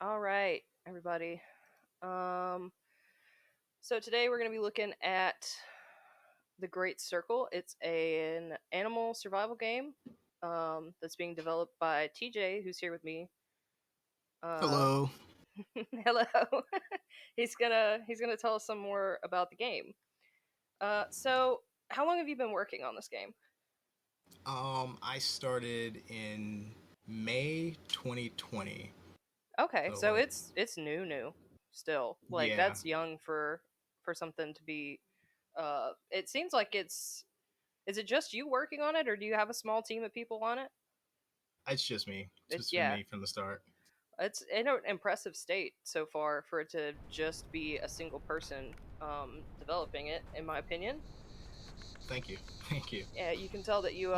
All right, everybody. Um, so today we're going to be looking at The Great Circle. It's an animal survival game that's being developed by TJ, who's here with me. Uh, Hello. hello. he's gonna tell us some more about the game. So how long have you been working on this game? I started in May 2020. Okay, So so like, it's new still. Like yeah, that's young for something to be. It seems like it's. Is it just you working on it, or do you have a small team of people on it? it's just me. It's It, just been yeah, me from the start. it's in an impressive state so far for it to just be a single person developing it, in my opinion. Thank you. Thank you. Yeah, you can tell that you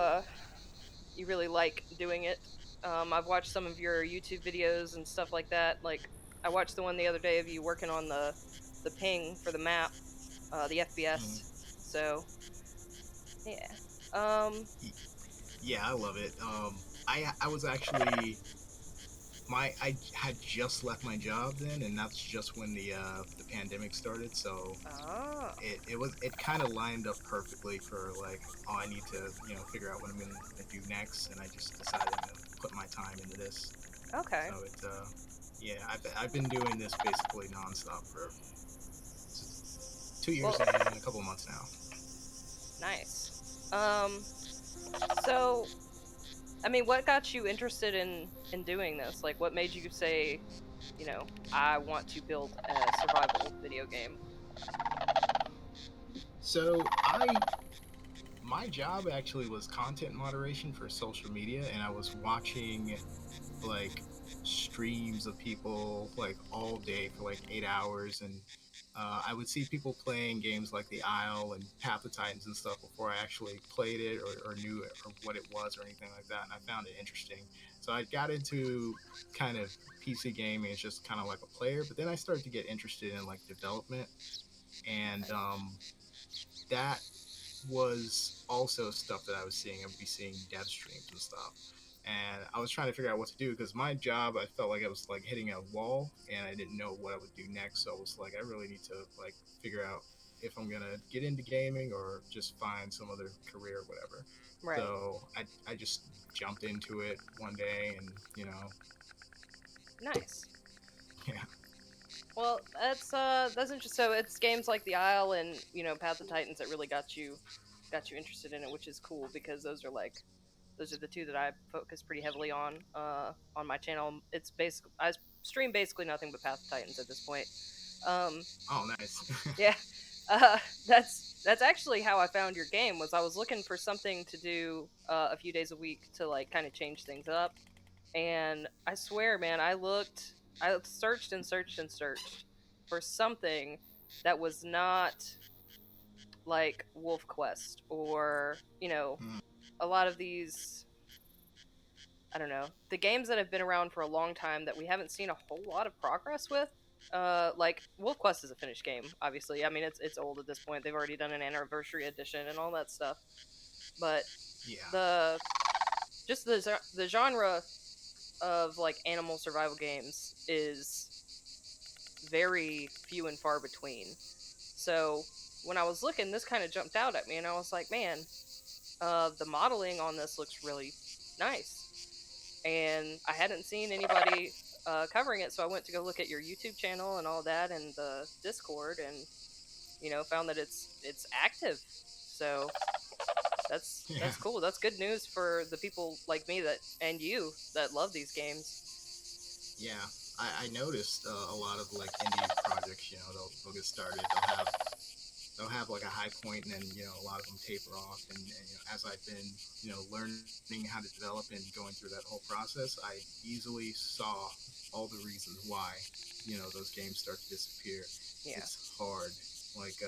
really like doing it. I've watched some of your YouTube videos and stuff like that. Like I watched the one the other day of you working on the ping for the map, the Mhm. FPS. So yeah. Um. Y- Yeah, I love it. I was actually I had just left my job then, and that's just when the pandemic started. So Ah. it kind of lined up perfectly for like, oh, I need to figure out what I'm gonna do next, and I just decided I'm gonna put my time into this. Okay. So yeah, I've been doing this basically nonstop for 2 years Well, and a couple of months now. nice. So I mean, what got you interested in doing this? Like, what made you say, I want to build a survival video game? So my job actually was content moderation for social media, and I was watching like streams of people like all day for like 8 hours, and I would see people playing games like The Isle and Path of Titans and stuff before I actually played it or knew it or what it was or anything like that, and I found it interesting. So I got into kind of PC gaming as just kind of like a player, but then I started to get interested in like development, and Okay. that was also stuff that I was seeing. I would be seeing dev streams and stuff. And I was trying to figure out what to do because my job, I felt like I was like hitting a wall and I didn't know what I would do next. So I was like, I really need to like figure out if I'm gonna get into gaming or just find some other career or whatever. Right. So I just jumped into it one day and Nice. yeah. Well, that's interesting. So it's games like The Isle and Path of Titans that really got you interested in it, which is cool because those are the two that I focus pretty heavily on my channel. It's basically I stream basically nothing but Path of Titans at this point. Um, Oh, nice. Yeah, uh, that's actually how I found your game. Was I was looking for something to do a few days a week to like kind of change things up, and I swear, man, I searched and searched and searched for something that was not like Wolf Quest or Mm, a lot of these. I don't know, the games that have been around for a long time that we haven't seen a whole lot of progress with. Like Wolf Quest is a finished game, obviously. I mean, it's old at this point. They've already done an anniversary edition and all that stuff. But yeah. the just the genre of like animal survival games is very few and far between. So when I was looking, this kind of jumped out at me, and I was like, man, the modeling on this looks really nice. And I hadn't seen anybody covering it, so I went to go look at your YouTube channel and all that, and the Discord, and found that it's active. So that's Yeah. cool. That's good news for the people like me that and you that love these games. Yeah, I noticed a lot of like indie projects. They'll get started. They'll have like a high point, and then a lot of them taper off. And as I've been learning how to develop and going through that whole process, I easily saw all the reasons why those games start to disappear. Yeah, It's hard. Like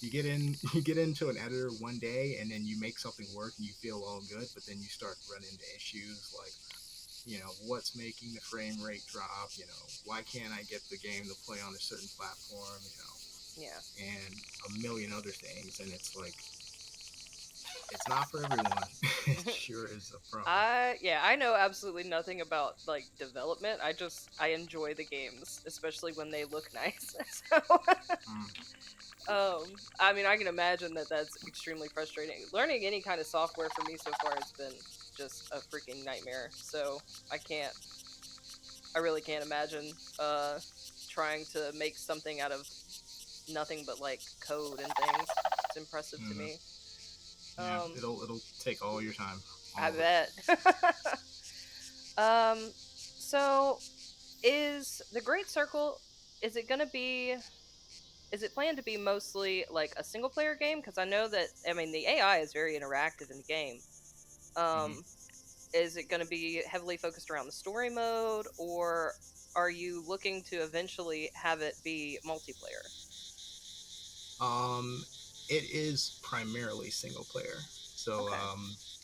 you get in you get into an editor one day and then you make something work and you feel all good, but then you start to run into issues like what's making the frame rate drop, why can't I get the game to play on a certain platform, yeah, and a million other things. And it's like It's not for everyone. It sure is a pro. I know absolutely nothing about like development. I enjoy the games, especially when they look nice. So Mm, I mean, I can imagine that that's extremely frustrating. Learning any kind of software for me so far has been just a freaking nightmare. So I can't, I really can't imagine trying to make something out of nothing but like code and things. It's impressive to hmm me. Yeah, Um, it'll take all your time, I all of it. bet. So is the Great Circle? Is it gonna be? Is it planned to be mostly like a single player game? Because I know that I mean the AI is very interactive in the game. Hmm Um, is it going to be heavily focused around the story mode, or are you looking to eventually have it be multiplayer? Um, it is primarily single player, so Okay.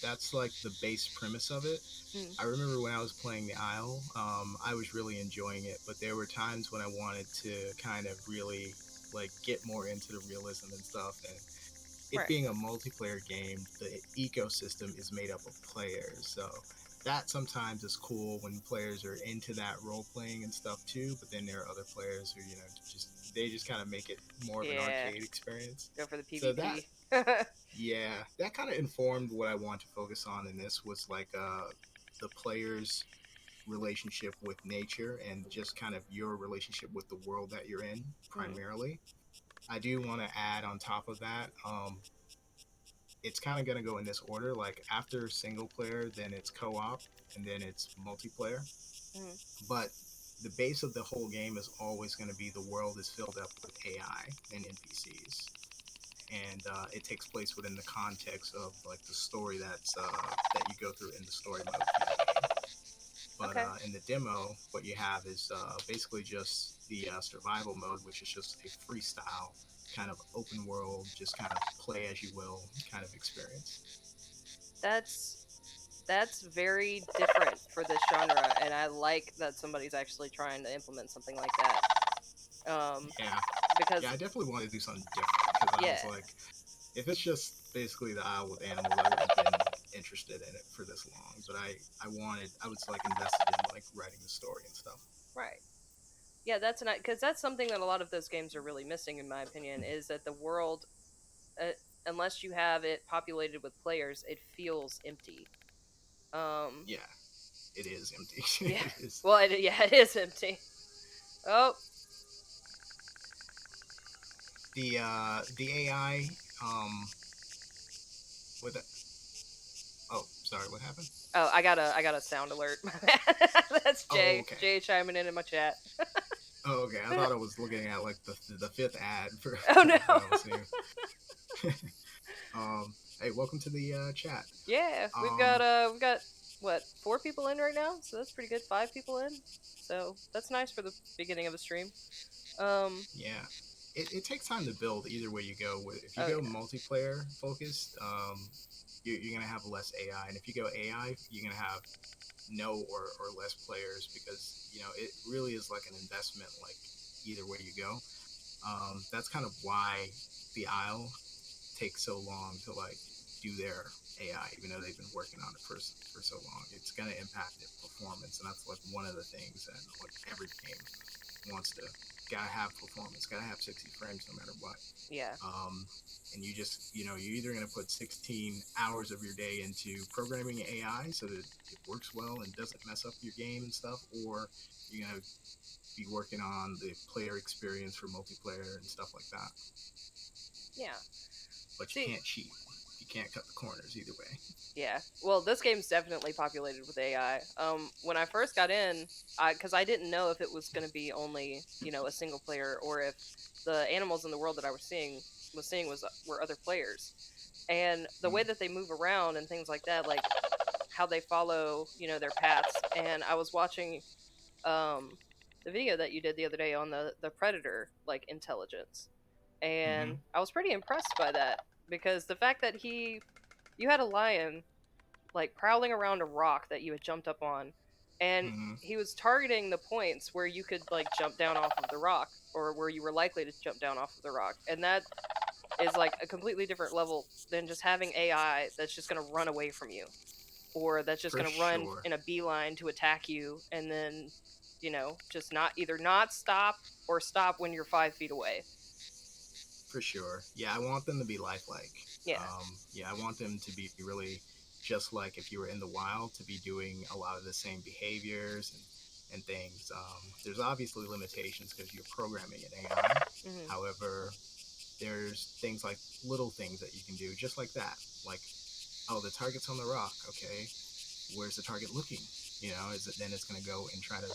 that's like the base premise of it. Mm, I remember when I was playing the Isle, I was really enjoying it, but there were times when I wanted to kind of really like get more into the realism and stuff. And it right. being a multiplayer game, the ecosystem is made up of players, so that sometimes is cool when players are into that role playing and stuff too. But then there are other players who just they just kind of make it more of an Yeah. arcade experience. Go for the So that PvP. yeah, that kind of informed what I want to focus on in this was like the players relationship with nature and just kind of your relationship with the world that you're in Mm, primarily. I do want to add on top of that, it's kind of going to go in this order. Like after single player, then it's co-op, and then it's multiplayer. mm, But the base of the whole game is always going to be the world is filled up with AI and NPCs, and it takes place within the context of like the story that you go through in the story mode for the game. But okay. in the demo, what you have is basically just the survival mode, which is just a freestyle kind of open world, just kind of play as you will kind of experience. That's that's very different for this genre, and I like that somebody's actually trying to implement something like that. Yeah, yeah, Because I definitely wanted to do something different because I yeah, was like, if it's just basically the Isle with animals, I wouldn't have been interested in it for this long. But I was like invested in like writing the story and stuff. right. Yeah, that's an because that's something that a lot of those games are really missing, in my opinion, is that the world, uh, unless you have it populated with players, it feels empty. Um, Yeah, it is empty. yeah. It is Well, yeah, it is empty. Oh, the AI with the, oh sorry, what happened? oh, I got a sound alert. My bad. That's Oh Jay. okay. Jay chiming in my chat. Oh okay. I thought I was looking at like the fifth ad for Oh no. that I was seeing. Hey, welcome to the chat. Yeah, Um, we've got what, 4 people in right now, so that's pretty good. 5 people in, so that's nice for the beginning of a stream. yeah, it takes time to build either way you go. If you Oh go yeah. multiplayer focused, you're gonna have less AI, and if you go AI, you're gonna have no or less players because it really is like an investment. Like either way you go, that's kind of why the Isle takes so long to like do their AI, even though they've been working on it for so long. It's gonna impact their performance, and that's like one of the things that like every game wants to gotta have performance, gotta have 60 frames no matter what. Yeah. Um, and you just you're either going to put 16 hours of your day into programming AI so that it works well and doesn't mess up your game and stuff, or you're going to be working on the player experience for multiplayer and stuff like that. Yeah. But you See, can't cheat. You can't cut the corners either way. yeah. Well, this game's definitely populated with AI. When I first got in, because I didn't know if it was going to be only a single player or if the animals in the world that I was seeing were other players, and the way Mm, that they move around and things like that, like how they follow their paths. And I was watching um the video that you did the other day on the predator like intelligence, mm-hmm, and I was pretty impressed by that because the fact that you had a lion like prowling around a rock that you had jumped up on, and mm-hmm. he was targeting the points where you could like jump down off of the rock or where you were likely to jump down off of the rock, and is like a completely different level than just having AI that's just going to run away from you, or that's just For going to run sure. in a beeline to attack you, and then, just not either not stop or stop when you're 5 feet away. For sure. Yeah, I want them to be lifelike. Yeah. Yeah, I want them to be really just like if you were in the wild, to be doing a lot of the same behaviors and things. There's obviously limitations because you're programming an AI. Hmm. However, there's things like little things that you can do just like that. Like, oh, the target's on the rock. Okay, where's the target looking? Is it then it's going to go and try to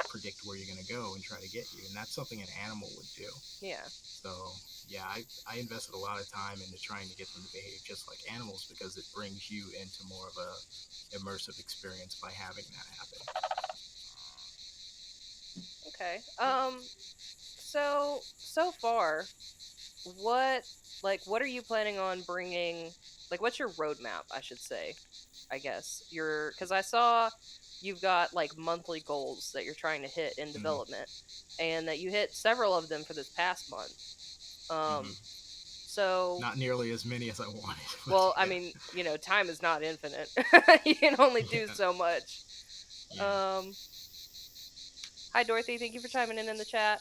predict where you're going to go and try to get you, and that's something an animal would do. Yeah. So yeah, I invested a lot of time into trying to get them to behave just like animals because it brings you into more of a immersive experience by having that happen. Okay. So far, what what are you planning on bringing? Like, what's your roadmap? I should say, I guess because I saw you've got like monthly goals that you're trying to hit in Mm-hmm. development, and that you hit several of them for this past month. Um, Mm-hmm. so Not nearly as many as I wanted, but well, I yeah, mean, time is not infinite. You can only do yeah, so much. yeah. Um, Hi Dorothy, thank you for chiming in the chat.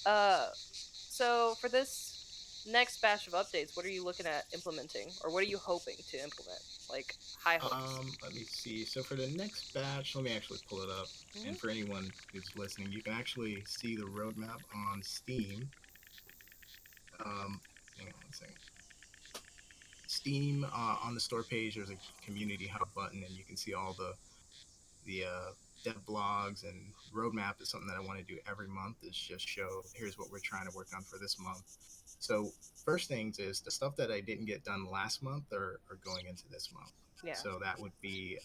Uh, so for this next batch of updates, what are you looking at implementing, or what are you hoping to implement? Like, high hopes. Let me see. So for the next batch, let me actually pull it up. And Hmm. for anyone who's listening, you can actually see the roadmap on Steam. Hang on one second. Steam on the store page, there's a community hub button, and you can see all the dev blogs and roadmap is something that I want to do every month. Is just show here's what we're trying to work on for this month. So first things is the stuff that I didn't get done last month are going into this month. Yeah. So that would be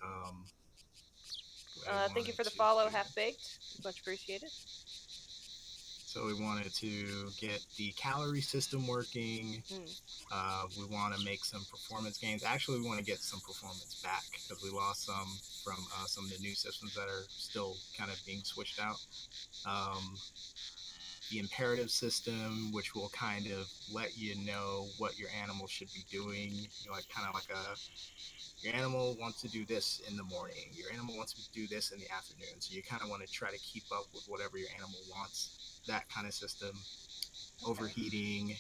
I Thank you wanted for the to follow, do. half baked. Much appreciated. So we wanted to get the calorie system working. Hmm. We want to make some performance gains. Actually, we want to get some performance back because we lost some from some of the new systems that are still kind of being switched out. Um, the imperative system, which will kind of let you know what your animal should be doing, like kind of like your animal wants to do this in the morning, your animal wants to do this in the afternoon. So you kind of want to try to keep up with whatever your animal wants. That kind of system. Okay. Overheating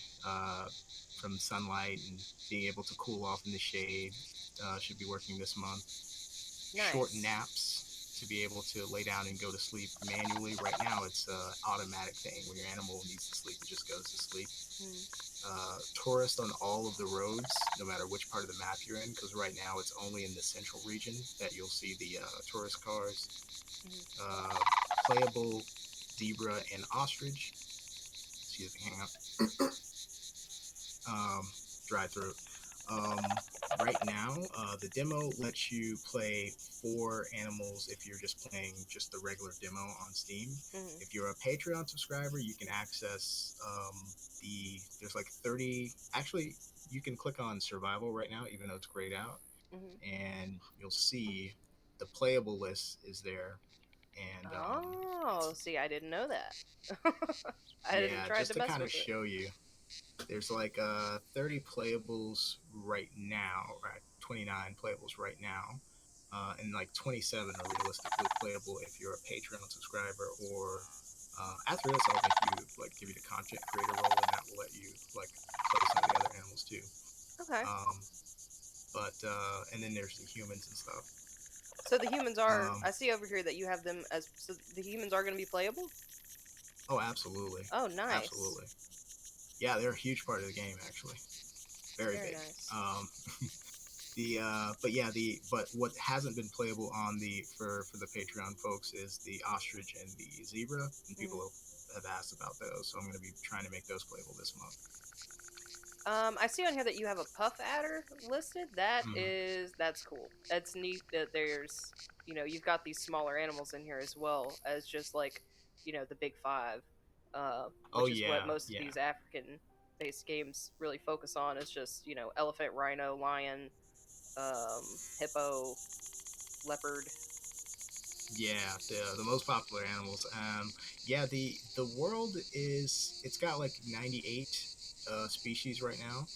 from sunlight and being able to cool off in the shade should be working this month. Short Nice. naps to be able to lay down and go to sleep manually. Right now, it's an automatic thing. When your animal needs to sleep, it just goes to sleep. Hmm. Tourist on all of the roads, no matter which part of the map you're in, because right now it's only in the central region that you'll see the tourist cars. Hmm. Uh, Playable zebra and ostrich. Excuse me, hang on. Dry throat. Um, right now, the demo lets you play 4 animals if you're just playing just the regular demo on Steam. Hmm. If you're a Patreon subscriber, you can access there's like 30. Actually, you can click on survival right now, even though it's grayed out, Hmm. and you'll see the playable list is there. And Oh, see, I didn't know that. I didn't yeah, try just to to mess kind of with it. show you, there's like 30 playables right now, right? 29 playables right now, and like 27 are realistically playable if you're a Patreon subscriber. Or after this, I'll make you like give you the content creator role, and that will let you like play some of the other animals too. Okay. Um, but and then there's the humans and stuff. So the humans are. Um, I see over here that you have them as. So the humans are going to be playable. oh, absolutely, Oh, nice. absolutely. Yeah, they're a huge part of the game actually. Very Very big. nice. Um, The but yeah, the but what hasn't been playable on the for the Patreon folks is the ostrich and the zebra, and people Hmm. have asked about those, so I'm going to be trying to make those playable this month. I see on here that you have a puff adder listed. Mm-hmm. That's cool. That's neat that there's you've got these smaller animals in here as well as just like the big five, Oh which is what yeah, most of yeah, these African based games really focus on. Is just elephant, rhino, lion, hippo, leopard. yeah. The most popular animals. Yeah, the world is it's got like 98. species right now.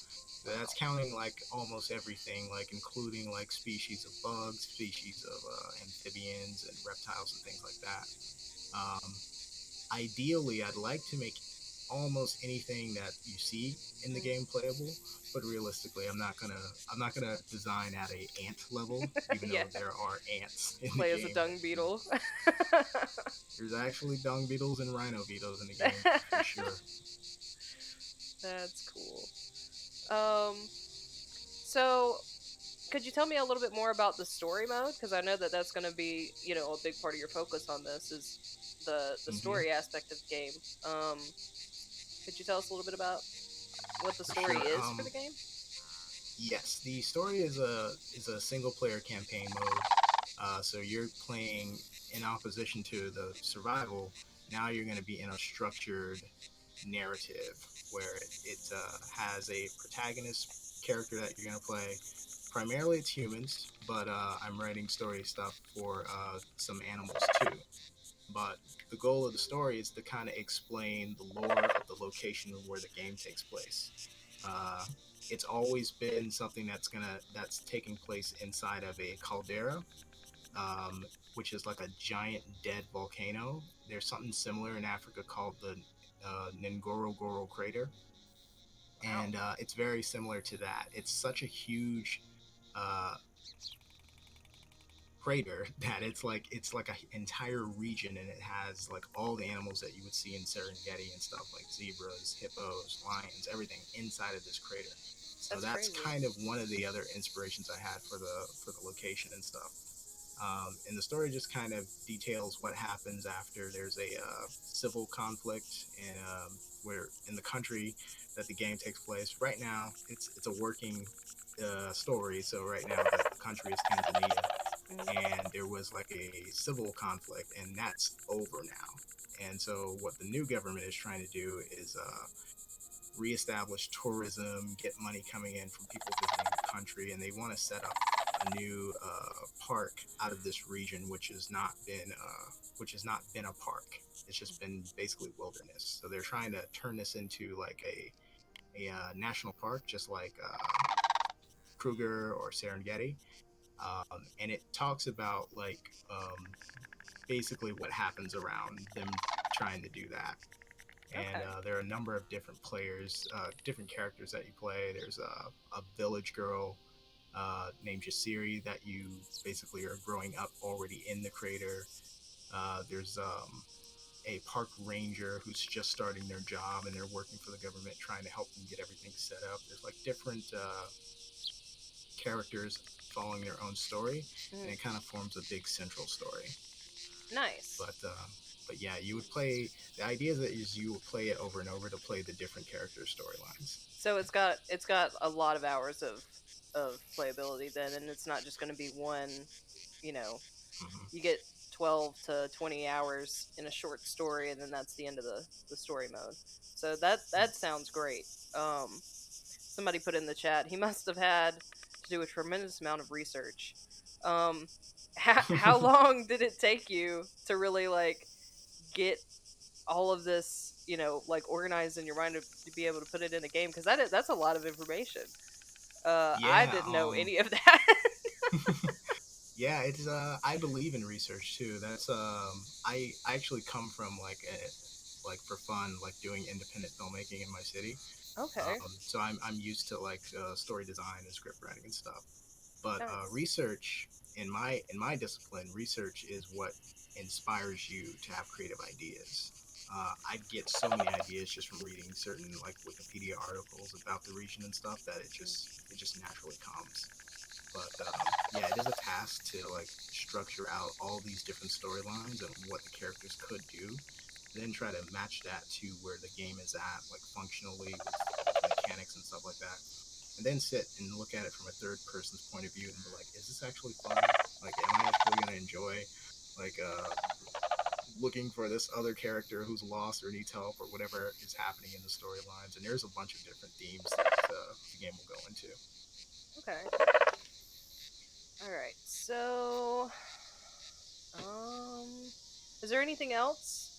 That's counting like almost everything, like including like species of bugs, species of amphibians and reptiles and things like that. Um, Ideally, I'd like to make almost anything that you see in the game playable, but realistically, I'm not gonna design at a ant level, even Yeah, though there are ants in the play as a game dung that you beetle. there's actually dung beetles and rhino beetles in the game for sure. That's cool. So could you tell me a little bit more about the story mode? Because I know that that's going to be, a big part of your focus on this is the Hmm. story aspect of the game. Um, could you tell us a little bit about what the For story sure. is for the game? Yes, the story is a single player campaign mode. So you're playing in opposition to the survival. Now you're going to be in a structured narrative where it has a protagonist character that you're going to play. Primarily, it's humans, but I'm writing story stuff for some animals too. But the goal of the story is to kind of explain the lore of the location where the game takes place. Uh, it's always been something that's taking place inside of a caldera, which is like a giant dead volcano. There's something similar in Africa called the Ngorongoro crater, Wow. and it's very similar to that. It's such a huge uh, crater that it's like an entire region, and it has like all the animals that you would see in Serengeti and stuff, like zebras, hippos, lions, everything inside of this crater. So That's that's crazy. kind of one of the other inspirations I had for the location and stuff. And the story just kind of details what happens after there's a civil conflict where in the country that the game takes place. Right now, it's a working story. So right now, the country is Tanzania, Mhm. and there was like a civil conflict, and that's over now. And so what the new government is trying to do is reestablish tourism, get money coming in from people visiting the country, and they want to set up a new park out of this region, which has not been a park. It's just been basically wilderness. So they're trying to turn this into like a national park, just like Kruger or Serengeti. And it talks about like basically what happens around them trying to do that. And Okay. there are a number of different players, different characters that you play. There's a village girl named Jasiri that you basically are growing up already in the crater. There's a park ranger who's just starting their job and they're working for the government trying to help them get everything set up. There's like different characters following their own story, and it Mhm. kind of forms a big central story. Nice. But yeah, you would play. The idea is you would play it over and over to play the different character storylines. So it's got a lot of hours of playability then, and it's not just going to be one. You know, Hmm. you get 12 to 20 hours in a short story, and then that's the end of the story mode. So that sounds great. Um, Somebody put in the chat he must have had to do a tremendous amount of research. Um, how long did it take you to really like get all of this, like organized in your mind to be able to put it in a game? Because that's a lot of information. I Yeah, didn't know any of that. yeah. It's I believe in research too. That's I actually come from like for fun, like doing independent filmmaking in my city. Okay, So I'm used to like story design and script writing and stuff. But nice. research in my discipline, research is what inspires you to have creative ideas. I get so many ideas just from reading certain like Wikipedia articles about the region and stuff that it just naturally comes. But yeah, it is a task to like structure out all these different storylines and what the characters could do, then try to match that to where the game is at, like functionally with mechanics and stuff like that, and then sit and look at it from a third person's point of view and be like, is this actually fun? Like, am I actually gonna enjoy like looking for this other character who's lost or needs help or whatever is happening in the storylines? And there's a bunch of different themes that the game will go into. Okay. All right. So, um, is there anything else?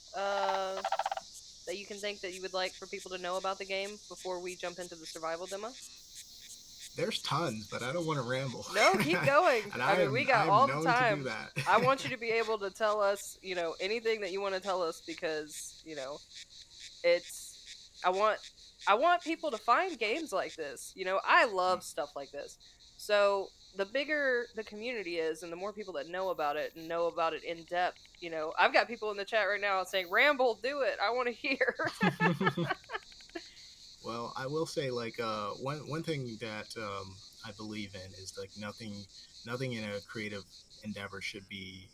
that you can think that you would like for people to know about the game before we jump into the survival demo? There's tons, but I don't want to ramble. No, keep going. And I mean, we I got am all the known to do time. that. I want you to be able to tell us, anything that you want to tell us because, it's I want I want people to find games like this. I love stuff like this. So, the bigger the community is and the more people that know about it and know about it in depth, I've got people in the chat right now saying, "Ramble, do it. I want to hear." Well, I will say like one thing that I believe in is like nothing in a creative endeavor should be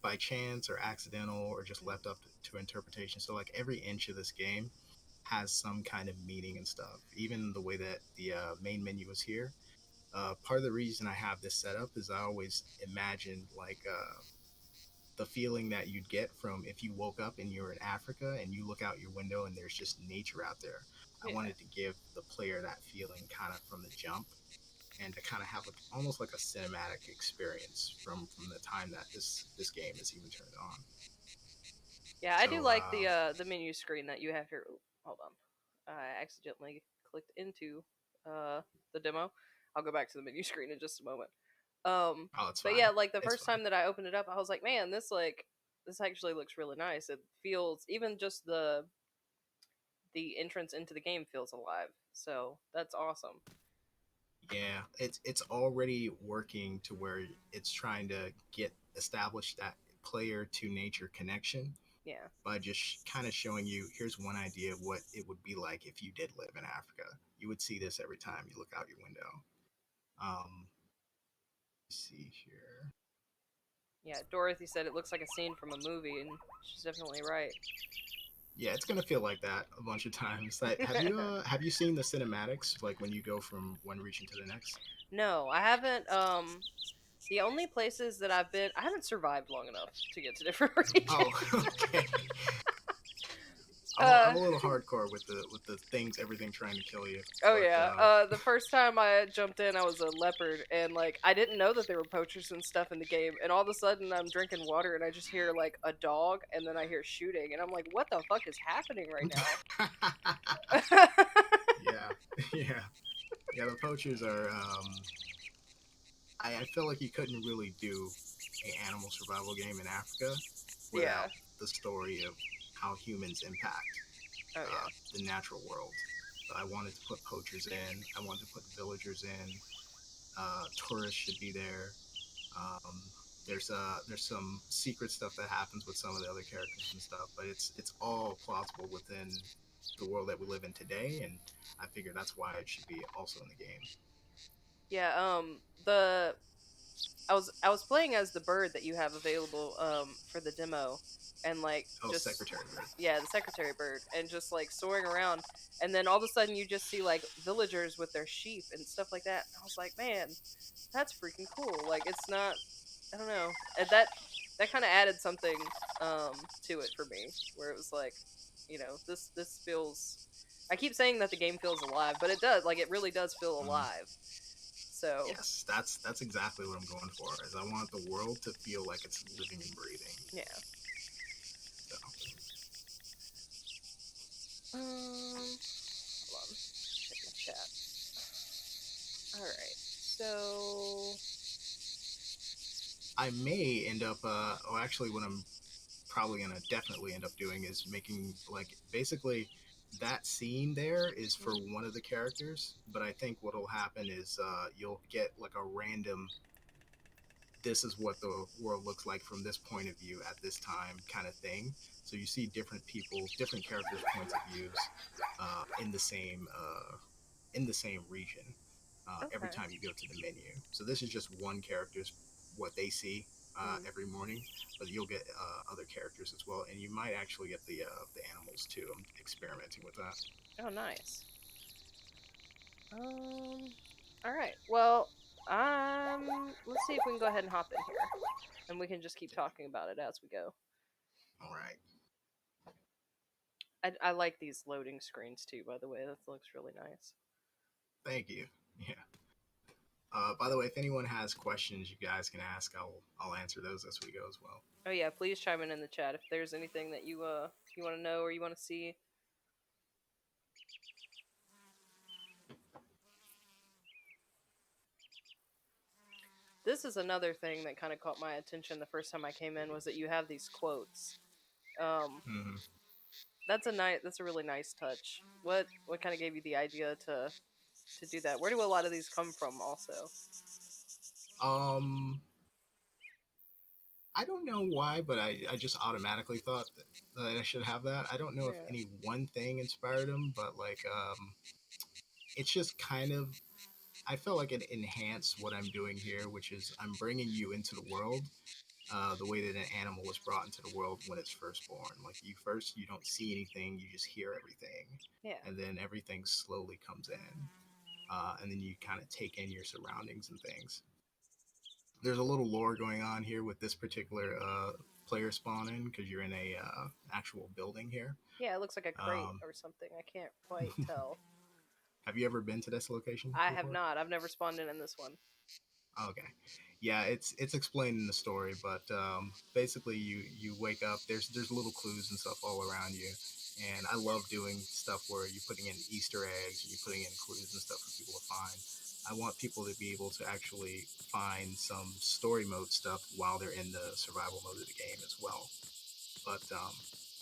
by chance or accidental or just left up to interpretation. So like every inch of this game has some kind of meaning and stuff. Even the way that the main menu is here. Part of the reason I have this set up is I always imagined like the feeling that you'd get from if you woke up and you're in Africa and you look out your window and there's just nature out there. I Yeah. wanted to give the player that feeling kind of from the jump and to kind of have almost like a cinematic experience from the time that this game is even turned on. Yeah, I do So like the menu screen that you have here. Ooh, hold on, I accidentally clicked into the demo. I'll go back to the menu screen in just a moment. oh, it's But fine. yeah, like the It's first fine. time that I opened it up, I was like, man, this actually looks really nice. It feels even just the entrance into the game feels alive. So that's awesome. Yeah, it's already working to where it's trying to get establish that player to nature connection Yeah. by just kind of showing you here's one idea of what it would be like if you did live in Africa. You would see this every time you look out your window. Let's see here. Yeah, Dorothy said it looks like a scene from a movie, and she's definitely right. Yeah, it's gonna feel like that a bunch of times. Like, have you seen the cinematics like when you go from one region to the next? No, I haven't. The only places that I've been, I haven't survived long enough to get to different regions. Oh, okay. I'm uh, a little hardcore with the things, everything trying to kill you. oh But yeah. The first time I jumped in, I was a leopard, and like I didn't know that there were poachers and stuff in the game. And all of a sudden, I'm drinking water, and I just hear like a dog, and then I hear shooting, and I'm like, "What the fuck is happening right now?" yeah, yeah, yeah. The poachers are. I feel like you couldn't really do a animal survival game in Africa Yeah. without the story of how humans impact Oh yeah. the natural world. So I wanted to put poachers in. I wanted to put villagers in. Tourists should be there. Um, there's some secret stuff that happens with some of the other characters and stuff, but it's all plausible within the world that we live in today, and I figure that's why it should be also in the game. Yeah. The I was playing as the bird that you have available for the demo, and like Oh, just Secretary Bird. yeah, the secretary bird, and just like soaring around, and then all of a sudden you just see like villagers with their sheep and stuff like that. And I was like, man, that's freaking cool. Like it's not, I don't know, and that kind of added something to it for me, where it was like, this feels. I keep saying that the game feels alive, but it does. Like it really does feel alive. So Yes, that's exactly what I'm going for. Is I want the world to feel like it's living and breathing. yeah. So. Hold on. Check my chat. Alright. So I may end up, or actually, what I'm probably gonna definitely end up doing is making like basically that scene there is for one of the characters, but I think what'll happen is you'll get like a random this is what the world looks like from this point of view at this time kind of thing. So you see different people, different characters' points of views in the same region every okay. time you go to the menu. So this is just one character's what they see every morning, but you'll get other characters as well, and you might actually get the animals too. I'm experimenting with that. Oh nice. Alright. Well, let's see if we can go ahead and hop in here. And we can just keep talking about it as we go. All right. I like these loading screens too, by the way. That looks really nice. Thank you. Yeah. By the way, if anyone has questions, you guys can ask. I'll answer those as we go as well. Oh yeah, please chime in the chat if there's anything that you want to know or you want to see. This is another thing that kind of caught my attention the first time I came in was that you have these quotes. Um, Hmm. that's a really nice touch. What kind of gave you the idea to do that? Where do a lot of these come from? Also, Um, I don't know why, but I just automatically thought that I should have that. I don't know if yeah, any one thing inspired him, but like it's just kind of I felt like it enhanced what I'm doing here, which is I'm bringing you into the world the way that an animal is brought into the world when it's first born. Like you don't see anything, you just hear everything, yeah. and then everything slowly comes in, and then you kind of take in your surroundings and things. There's a little lore going on here with this particular player spawning because you're in a actual building here. Yeah, it looks like a crate Um, or something. I can't quite tell. have you ever been to this location I have before? not. I've never spawned in this one. Okay, yeah, it's explained in the story, but basically you wake up. There's little clues and stuff all around you, and I love doing stuff where you're putting in Easter eggs and you're putting in clues and stuff for people to find. I want people to be able to actually find some story mode stuff while they're in the survival mode of the game as well. But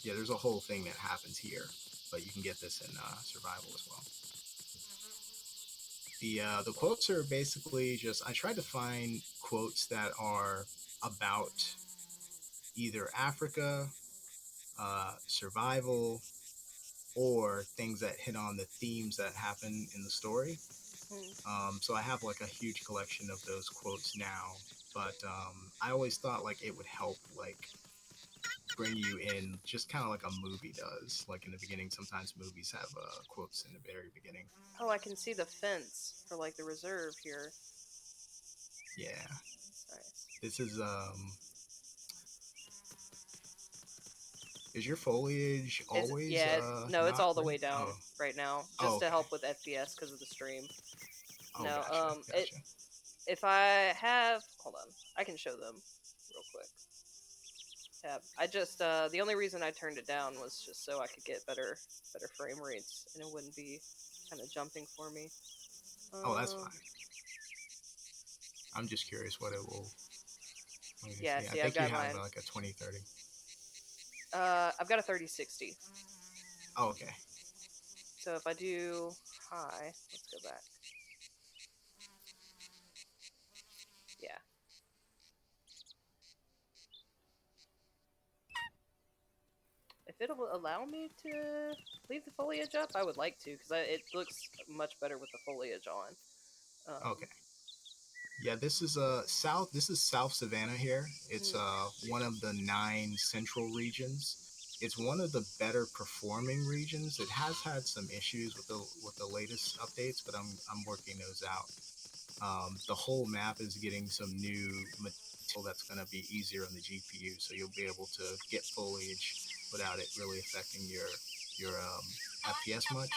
yeah, there's a whole thing that happens here, but you can get this in survival as well. The quotes are basically just I tried to find quotes that are about either Africa, survival, or things that hit on the themes that happen in the story. Hmm. So I have like a huge collection of those quotes now, but I always thought like it would help like bring you in just kind of like a movie does. Like in the beginning, sometimes movies have quotes in the very beginning. Oh, I can see the fence for like the reserve here. Yeah, Nice. this is your foliage It's always yeah, no, it's not all the way ready? down Oh, right now, oh, just to okay. help with FPS because of the stream. Oh, No, gotcha, it gotcha. if I have, hold on, I can show them real quick. Tab. I just the only reason I turned it down was just so I could get better frame rates and it wouldn't be kind of jumping for me. Oh, that's Um, fine. I'm just curious what it will. Let me yeah, see. I see, I've think you got have mine. like a 2030. I've got a 3060. Oh, okay. So if I do high, let's go back. Yeah. If it'll allow me to leave the foliage up, I would like to because it looks much better with the foliage on. Okay. Yeah, this is south. This is South Savannah here. It's Hmm. one of the 9 central regions. It's one of the better performing regions. It has had some issues with the latest updates, but I'm working those out. The whole map is getting some new material that's going to be easier on the GPU, so you'll be able to get foliage without it really affecting your FPS much.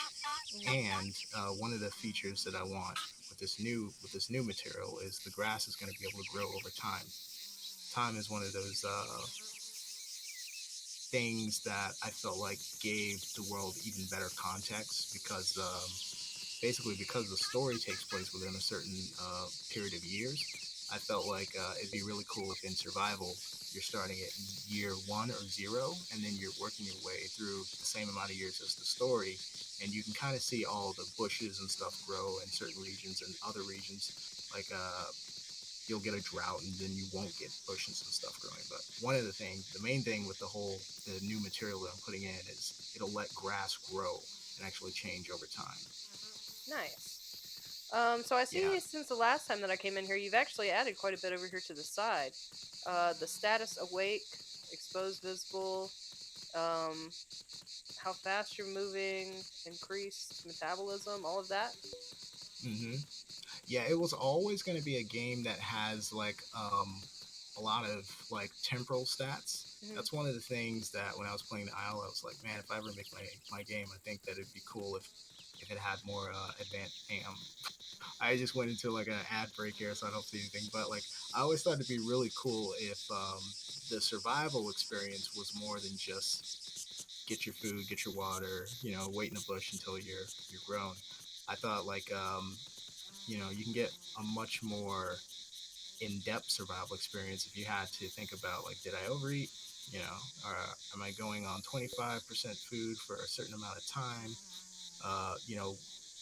And one of the features that I want with this new material is the grass is going to be able to grow over time. Time is one of those things that I felt like gave the world even better context because basically because the story takes place within a certain period of years. I felt like it'd be really cool if in survival you're starting at year 1 or 0, and then you're working your way through the same amount of years as the story, and you can kind of see all the bushes and stuff grow in certain regions and other regions. Like you'll get a drought and then you won't get bushes and stuff growing. But one of the main thing with the new material that I'm putting in is it'll let grass grow and actually change over time. Nice. So I Yeah. see since the last time that I came in here, you've actually added quite a bit over here to the side. The status awake, exposed visible, um, how fast you're moving, increased metabolism, all of that. Hmm. Yeah, it was always going to be a game that has like a lot of like temporal stats. Hmm. That's one of the things that when I was playing the Isle, I was like, man, if I ever make my game, I think that it'd be cool if it had more advanced. I just went into like an ad break here, so I don't see anything. But like, I always thought it'd be really cool if the survival experience was more than just get your food, get your water, wait in a bush until you're grown. I thought like you can get a much more in-depth survival experience if you had to think about like, did I overeat? Or am I going on 25% food for a certain amount of time? uh, you know,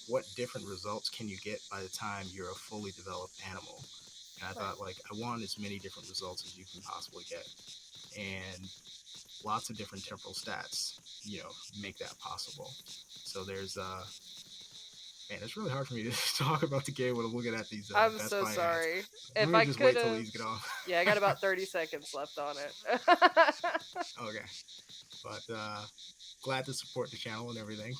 what different results can you get by the time you're a fully developed animal? And I Right. thought, like, I want as many different results as you can possibly get. And lots of different temporal stats, make that possible. So there's, man, it's really hard for me to talk about the game when I'm looking at these I'm Best so Buy ads. sorry. I'm If gonna I just could wait till have, these get off. yeah, I got about 30 seconds left on it. Okay, but glad to support the channel and everything.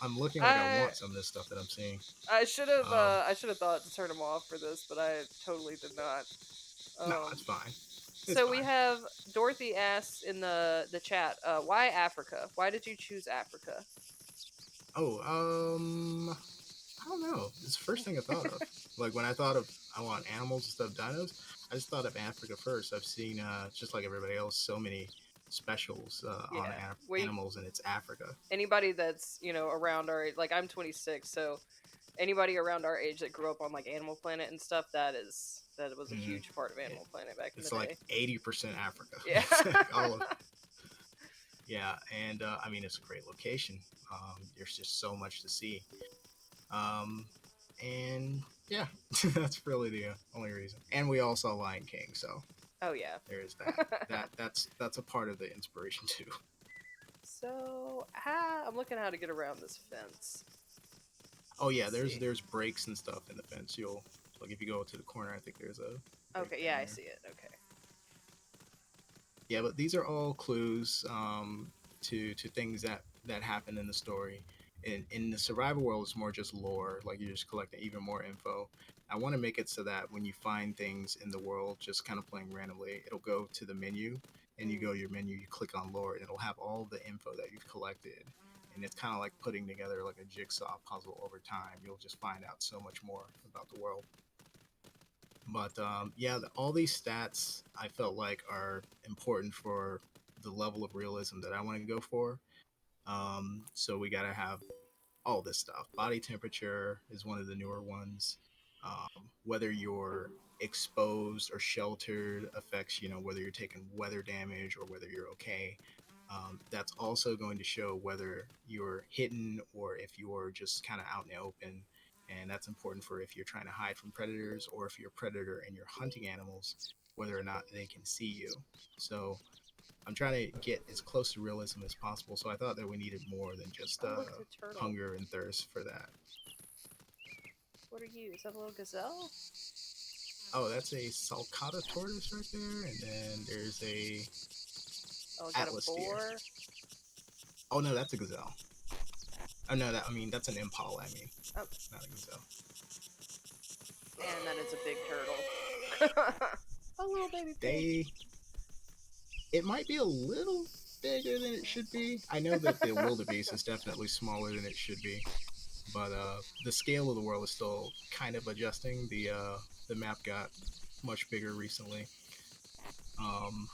I'm looking like I I want some of this stuff that I'm seeing. I should have thought to turn them off for this, but I totally did not. No, Um, it's fine. It's so we fine. have Dorothy asks in the chat, why Africa? Why did you choose Africa? Oh, I don't know. It's the first thing I thought of. Like when I thought of I want animals instead of dinos, I just thought of Africa first. I've seen just like everybody else, so many specials on Yeah, we animals, and it's Africa. anybody that's around our age, like I'm 26, so anybody around our age that grew up on like Animal Planet and stuff, that was a Mm-hmm. huge part of It, Animal Planet back in the it's like day. 80% Africa. Yeah. It's like all of yeah, and I mean it's a great location. There's just so much to see. Um, and yeah, that's really the only reason. And we all saw Lion King, so Oh yeah. there is that. That's a part of the inspiration too. So I'm looking how to get around this fence. Oh yeah, Let's see. there's breaks and stuff in the fence. You'll like if you go to the corner, I think there's a break Okay, yeah, down I there. see it. Okay. Yeah, but these are all clues to things that happen in the story. In the survival world, it's more just lore. Like you're just collecting even more info. I want to make it so that when you find things in the world, just kind of playing randomly, it'll go to the menu, and you Mm. go to your menu, you click on lore, and it'll have all the info that you've collected. And it's kind of like putting together like a jigsaw puzzle over time. You'll just find out so much more about the world. But yeah, all these stats I felt like are important for the level of realism that I want to go for. So we got to have all this stuff. Body temperature is one of the newer ones. Whether you're exposed or sheltered affects, whether you're taking weather damage or whether you're okay. That's also going to show whether you're hidden or if you're just kind of out in the open. And that's important for if you're trying to hide from predators or if you're a predator and you're hunting animals, whether or not they can see you. So I'm trying to get as close to realism as possible. So I thought that we needed more than just Oh, look, the turtle. hunger and thirst for that. What are you? Is that a little gazelle? Oh, that's a sulcata tortoise right there, and then there's a Oh, is that a atlas deer. boar? Oh no, that's a gazelle. Oh no, that's an impala. Oh, not a gazelle. and that is a big turtle. A little baby pig. It might be a little bigger than it should be. I know that the wildebeest is definitely smaller than it should be, but the scale of the world is still kind of adjusting. The map got much bigger recently. Um,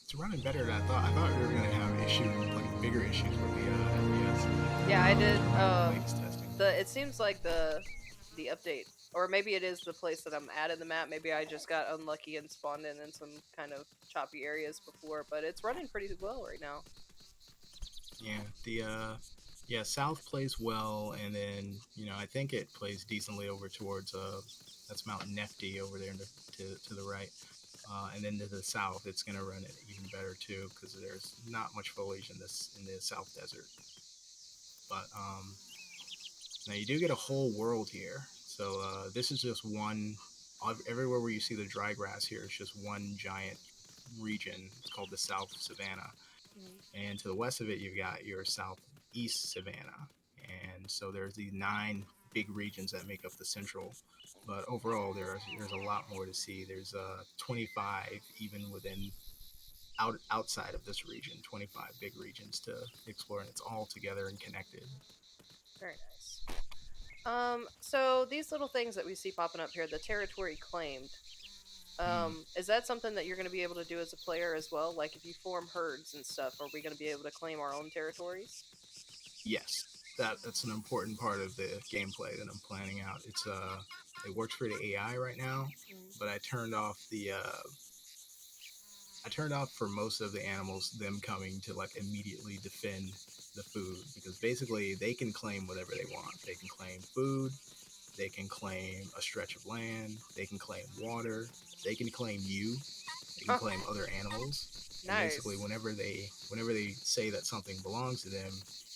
it's running better than I thought. I thought we were gonna have bigger issues with the FPS. Yeah, I did. Latest testing. It seems like the update, or maybe it is the place that I'm at in the map. Maybe I just got unlucky and spawned in some kind of choppy areas before, but it's running pretty well right now. Yeah, South plays well, and then I think it plays decently over towards that's Mount Nefty over there to the right. And then to the south, it's going to run it even better too because there's not much foliage in the South Desert. But now you do get a whole world here. So this is just one. Everywhere where you see the dry grass here, it's just one giant region. It's called the South Savannah, and to the west of it, you've got your Southeast Savannah. And so there's these 9 big regions that make up the central. But overall, there's a lot more to see. There's 25 even within outside of this region, 25 big regions to explore, and it's all together and connected. Very nice. So these little things that we see popping up here, the territory claimed. Hmm. Is that something that you're going to be able to do as a player as well? Like if you form herds and stuff, are we going to be able to claim our own territories? Yes, that's an important part of the gameplay that I'm planning out. It works for the AI right now, Mm. but I turned off for most of the animals them coming to like immediately defend the food, because basically they can claim whatever they want. They can claim food, they can claim a stretch of land, they can claim water, they can claim you, they can claim other animals. And basically Nice. whenever they say that something belongs to them,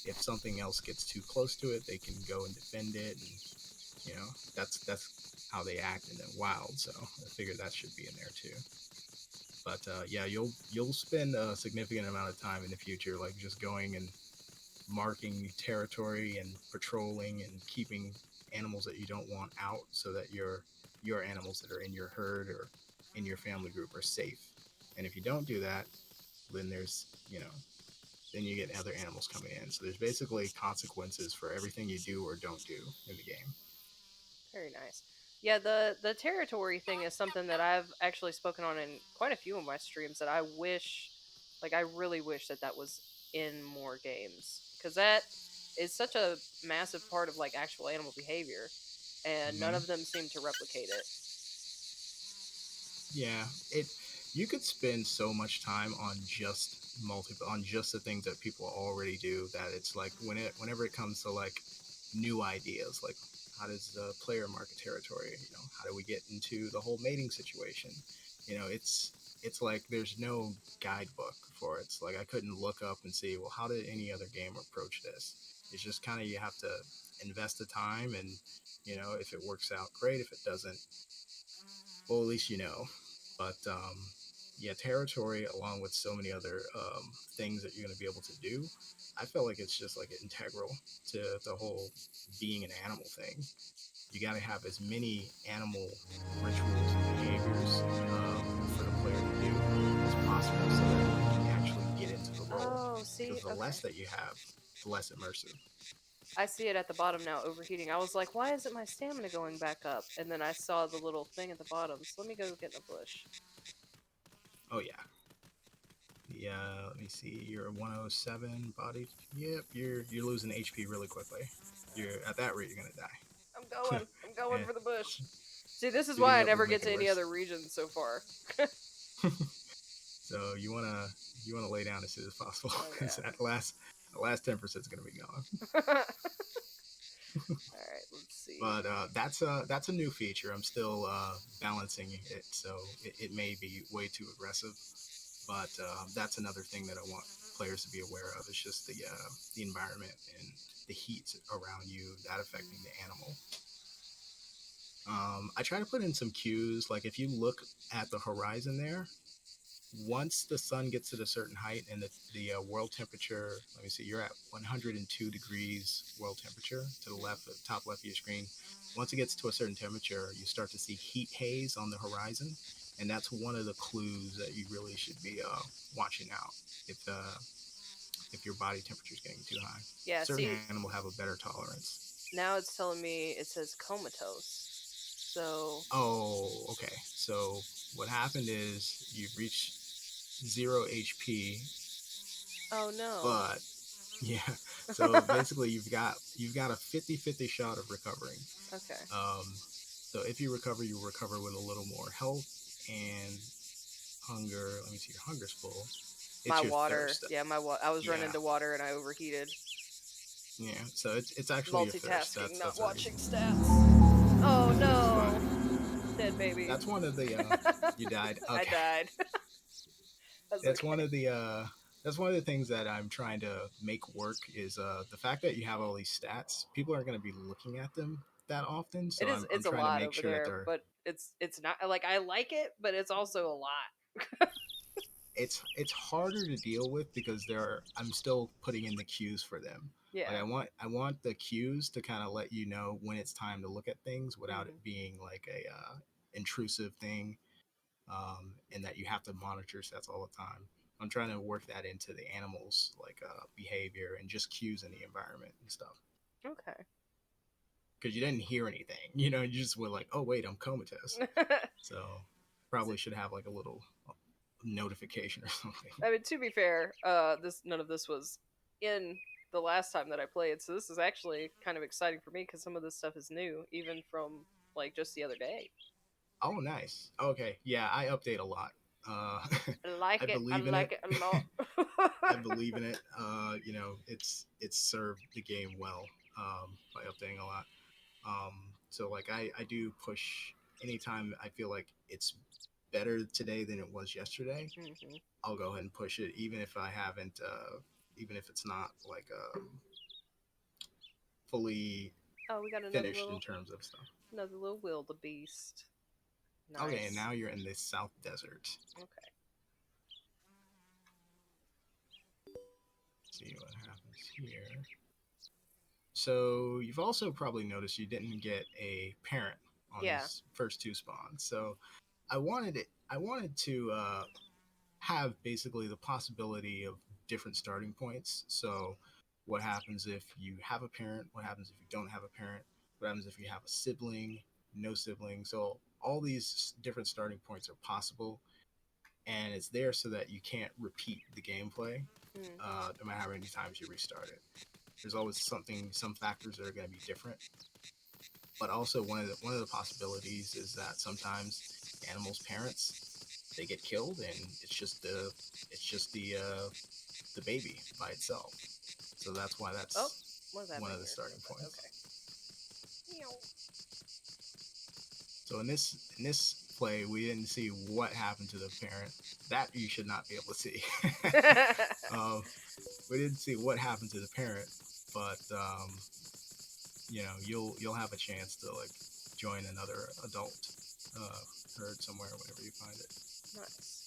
if something else gets too close to it, they can go and defend it, and that's how they act in the wild. So I figured that should be in there too. But yeah, you'll spend a significant amount of time in the future, like just going and marking territory and patrolling and keeping animals that you don't want out, so that your animals that are in your herd or in your family group are safe. And if you don't do that, then then you get other animals coming in. So there's basically consequences for everything you do or don't do in the game. Very nice. Yeah, the territory thing is something that I've actually spoken on in quite a few of my streams that I wish, like I really wish that that was in more games because that is such a massive part of like actual animal behavior, and none Hmm. of them seem to replicate it. Yeah, it you could spend so much time on just the things that people already do, that it's like whenever it comes to like new ideas, like how does the player market territory, how do we get into the whole mating situation, it's like there's no guidebook for it. It's like I couldn't look up and see, well, how did any other game approach this. It's just kind of, you have to invest the time, and if it works out, great. If it doesn't, well, at least you know. But yeah, territory, along with so many other things that you're going to be able to do, I felt like it's just like integral to the whole being an animal thing. You got to have as many animal rituals and behaviors for the player to do as possible, so that you can actually get into the role. Oh, Because see, the less okay. that you have, the less immersive. I see it at the bottom now, overheating. I was like, why isn't my stamina going back up? And then I saw the little thing at the bottom. So let me go get in a bush. Oh yeah. Yeah, let me see. You're a 107 body. Yep, you're losing HP really quickly. You're at that rate, you're gonna I'm die. going. I'm going And for the bush. See, this is shooting why I up never would get make it to any worse. other regions so far. So you wanna lay down as soon as possible, Oh because yeah. the last 10% is gonna be gone. Alright, let's see. But that's a new feature. I'm still balancing it, so it may be way too aggressive. But that's another thing that I want players to be aware of. It's just the environment and the heat around you, that affecting the animal. I try to put in some cues, like if you look at the horizon there, once the sun gets to a certain height and the world temperature, let me see, you're at 102 degrees world temperature to the left, the top left of your screen. Once it gets to a certain temperature, you start to see heat haze on the horizon, and that's one of the clues that you really should be watching out if if your body temperature is getting too high. Yeah, Certain see, animal have a better tolerance. now it's telling me it says comatose. So, Oh, okay. So what happened is you've reached zero HP, oh no. but yeah. So basically, you've got a 50-50 shot of recovering. Okay. So if you recover, you recover with a little more health and hunger. Let me see, your hunger's full. My It's your water. thirst. Yeah, I was running Yeah, to water and I overheated. yeah. So it's actually your thirst. Multitasking, That's not that's a watching reason. stats. Oh It's no. fine. Dead baby. That's one of the. You died. I Okay. died. That's That's one okay. of the. That's one of the things that I'm trying to make work, is the fact that you have all these stats. People aren't going to be looking at them that often, It so is I'm it's a trying to lot make over sure that there, they're but it's not like I like it, but it's also a lot. it's harder to deal with, because I'm still putting in the cues for them. Like Yeah. I want the cues to kind of let you know when it's time to look at things without it Hmm. being like a intrusive thing, and that you have to monitor sets all the time. I'm trying to work that into the animals like behavior and just cues in the environment and stuff. Okay. Because you didn't hear anything, you just were like, oh wait, I'm comatose. So probably should have like a little notification or something. I mean, to be fair, this none of this was in the last time that I played, so this is actually kind of exciting for me because some of this stuff is new, even from like just the other day. Oh, nice. Okay, yeah, I update a lot. Uh, I like I it. I believe in it. like it a lot. I believe in it. It's served the game well by updating a lot. So like I do push anytime I feel like it's better today than it was yesterday. Mhm. I'll go ahead and push it, even if I haven't, even if it's not like fully Oh, we got finished in terms of stuff. another little wildebeest. Okay, and Nice. now you're in the South Desert. Okay. Let's see what happens here. So you've also probably noticed you didn't get a parent on Yeah. these first two spawns. So I wanted it. I wanted to have basically the possibility of different starting points. So what happens if you have a parent? What happens if you don't have a parent? What happens if you have a sibling? No sibling? So all these different starting points are possible, and it's there so that you can't repeat the gameplay, Mm. no matter how many times you restart it. There's always some factors that are going to be different. But also one of the possibilities is that sometimes animals' parents they get killed, and it's just the baby by itself. So that's why Oh, that's what that one make of the here? starting points. Okay. Meow. So in this play, we didn't see what happened to the parent. That you should not be able to see. um, we didn't see what happened to the parent, but you'll have a chance to like join another adult herd somewhere whenever you find it. Nice.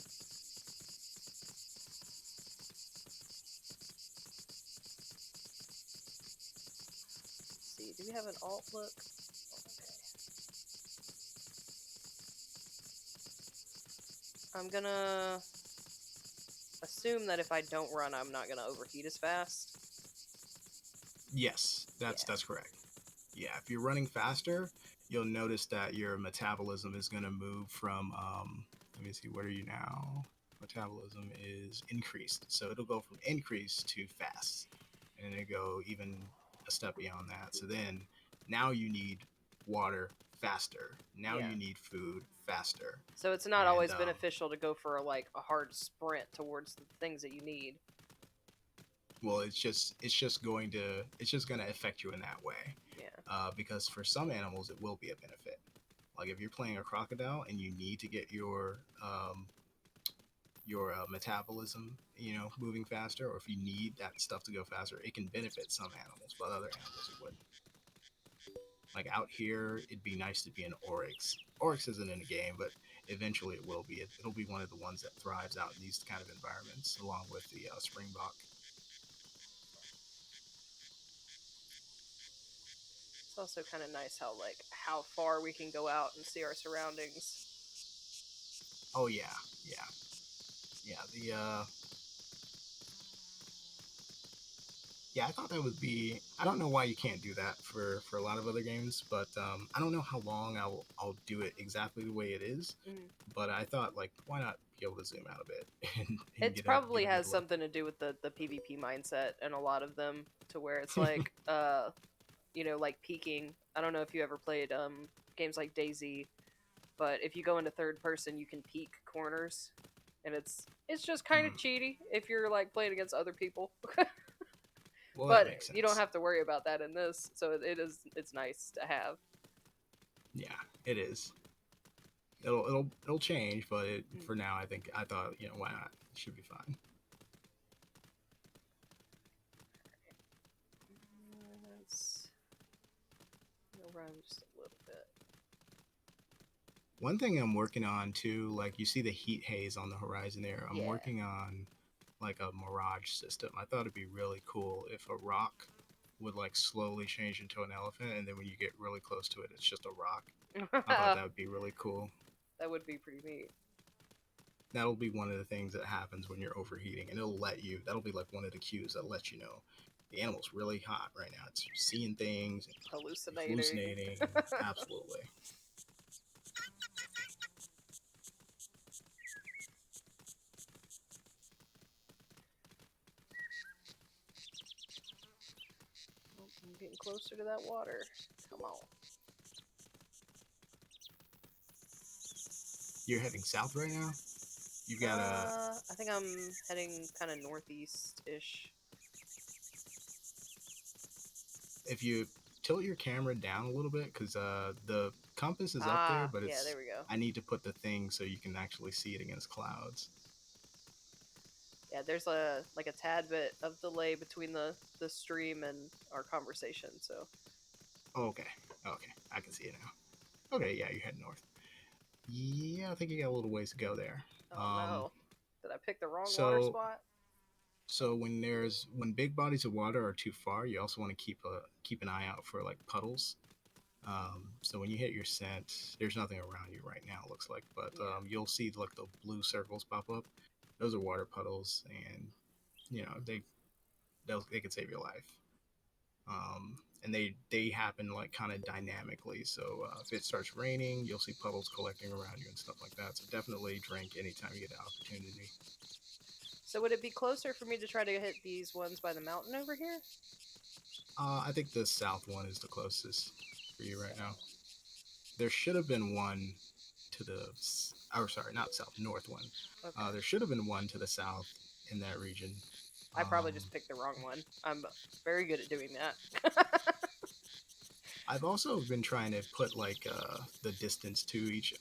Let's see, do we have an alt look? Okay. I'm gonna assume that if I don't run, I'm not gonna overheat as fast. Yes, that's Yeah. that's correct. Yeah, if you're running faster, you'll notice that your metabolism is going to move from let me see, what are you now? Metabolism is increased. So it'll go from increased to fast. And then it go even a step beyond that. So then now you need water faster. Now Yeah. you need food faster. So it's not And always beneficial to go for like a hard sprint towards the things that you need. well, it's just going to affect you in that way. Yeah. Because for some animals it will be a benefit. Like if you're playing a crocodile and you need to get your metabolism, moving faster, or if you need that stuff to go faster, it can benefit some animals, but other animals it wouldn't. Like out here, it'd be nice to be an oryx. Oryx isn't in the game, but eventually it will be. It'll be one of the ones that thrives out in these kind of environments, along with the springbok. It's also kind of nice how far we can go out and see our surroundings. Oh yeah, yeah, yeah. Yeah, I thought that would be. I don't know why you can't do that for a lot of other games, but I don't know how long I'll do it exactly the way it is. Mm. But I thought like, why not be able to zoom out a bit and It get probably a has good look? something to do with the PvP mindset and a lot of them to where it's like like peeking. I don't know if you ever played games like DayZ, but if you go into third person, you can peek corners, and it's just kind of Mm, cheaty if you're like playing against other people. well, that But makes you don't sense. have to worry about that in this, so it's nice to have. Yeah, it is. It'll change, but Mm. for now, I thought why not? It should be fine. Let's run just a little bit. One thing I'm working on too, like you see the heat haze on the horizon there. I'm Yeah. working on like a mirage system. I thought it'd be really cool if a rock would like slowly change into an elephant, and then when you get really close to it, it's just a rock. I thought that would be really cool. That would be pretty neat. that'll be one of the things that happens when you're overheating, and that'll be like one of the cues that lets you know the animal's really hot right now. It's seeing things, Hallucinating. hallucinating. Absolutely. Oh, I'm getting closer to that water. Come on. You're heading south right now. You got a I think I'm heading kind of northeast-ish. if you tilt your camera down a little bit, because the compass is up there, but Yeah, it's there we go. I need to put the thing so you can actually see it against clouds. Yeah, there's a like a tad bit of delay between the stream and our conversation. So, Okay, okay, I can see it now. Okay, yeah, you're heading north. Yeah, I think you got a little ways to go there. oh Um, no, did I pick the wrong water so spot? so when big bodies of water are too far, you also want to keep an eye out for like puddles. So when you hit your scent, there's nothing around you right now. It looks like, but Yeah. you'll see like the blue circles pop up. Those are water puddles, and you know they could save your life. And they happen like kind of dynamically. So if it starts raining, you'll see puddles collecting around you and stuff like that. So definitely drink anytime you get the opportunity. So would it be closer for me to try to hit these ones by the mountain over here? I think the south one is the closest for you right now. Okay. There should have been one to the, or sorry, not south, north one. Okay. There should have been one to the south in that region. I probably Um, just picked the wrong one. I'm very good at doing that. I've also been trying to put like the distance to each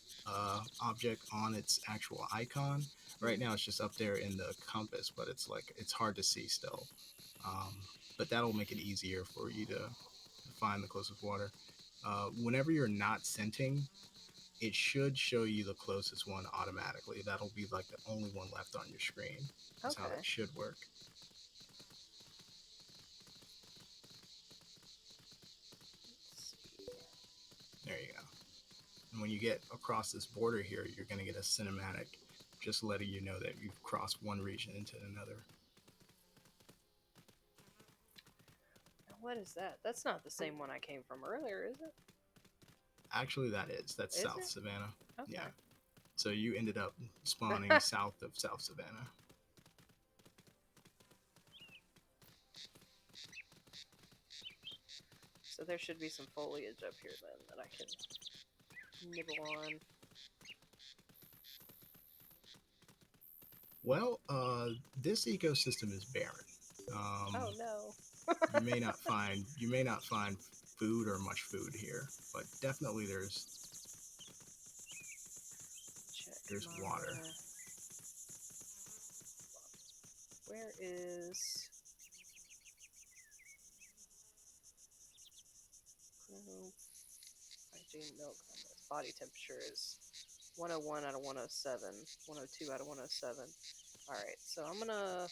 object on its actual icon. Right now, it's just up there in the compass, but it's hard to see still. Um, but that'll make it easier for you to find the closest water. Whenever you're not scenting, it should show you the closest one automatically. That'll be like the only one left on your screen. Is how Okay. that should work. Let's see. There you go. And when you get across this border here, you're going to get a cinematic just letting you know that you've crossed one region into another. What is that? That's not the same one I came from earlier, is it? Actually, that's Is South it? Savannah. Okay. Yeah. So you ended up spawning south of South Savannah. So there should be some foliage up here then that I can nibble on. Well, this ecosystem is barren. Oh no. You may not find food or much food here, but definitely Check there's my... water. Where is... Hygiene milk on this. Body temperature is 101 out of 107. 102 out of 107. Alright, so I'm gonna... I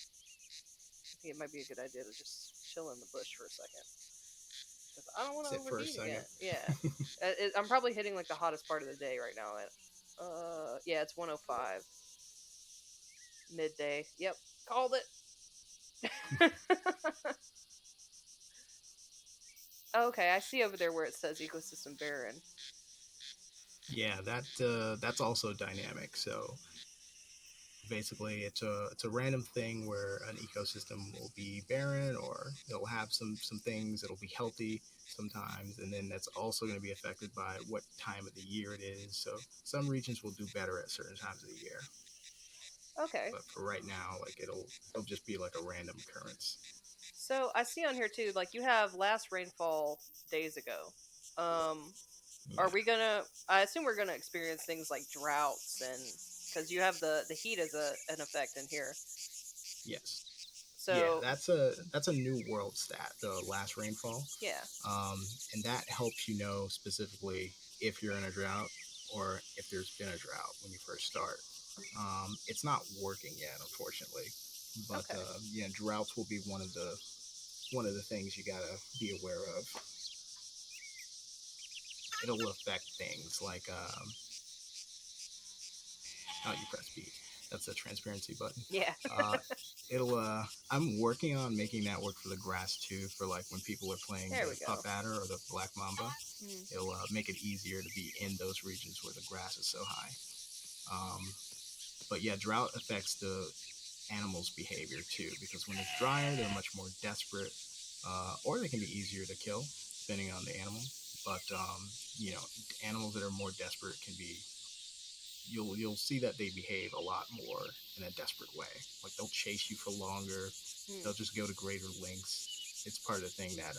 think it might be a good idea to just chill in the bush for a second. Because I don't want to Sit for a overheat second. again. Yeah. I'm probably hitting like the hottest part of the day right now. Yeah, it's 105. Midday. Yep, called it. Okay, I see over there where it says ecosystem barren. Yeah, that's also dynamic. So basically, it's a random thing where an ecosystem will be barren, or it'll have some things that'll be healthy sometimes, and then that's also going to be affected by what time of the year it is. So some regions will do better at certain times of the year, Okay. but for right now, like it'll just be like a random occurrence. So I see on here too, like you have last rainfall days ago. Are Yeah. we gonna? I assume we're gonna experience things like droughts and because you have the heat as an effect in here. Yes. Yeah, So that's a new world stat, the last rainfall, yeah. and that helps you know specifically if you're in a drought or if there's been a drought when you first start. It's not working yet, unfortunately, but Okay. yeah, droughts will be one of the things you gotta be aware of. It'll affect things like oh, you press B. That's the transparency button. Yeah. Uh, it'll. I'm working on making that work for the grass too. For like when people are playing There the we go. puff adder or the black mamba, Mm. it'll make it easier to be in those regions where the grass is so high. But yeah, drought affects the animals' behavior too, because when it's drier, they're much more desperate, or they can be easier to kill, depending on the animal. But you know, animals that are more desperate can be. You'll see that they behave a lot more in a desperate way. Like they'll chase you for longer. They'll Mm. just go to greater lengths. It's part of the thing that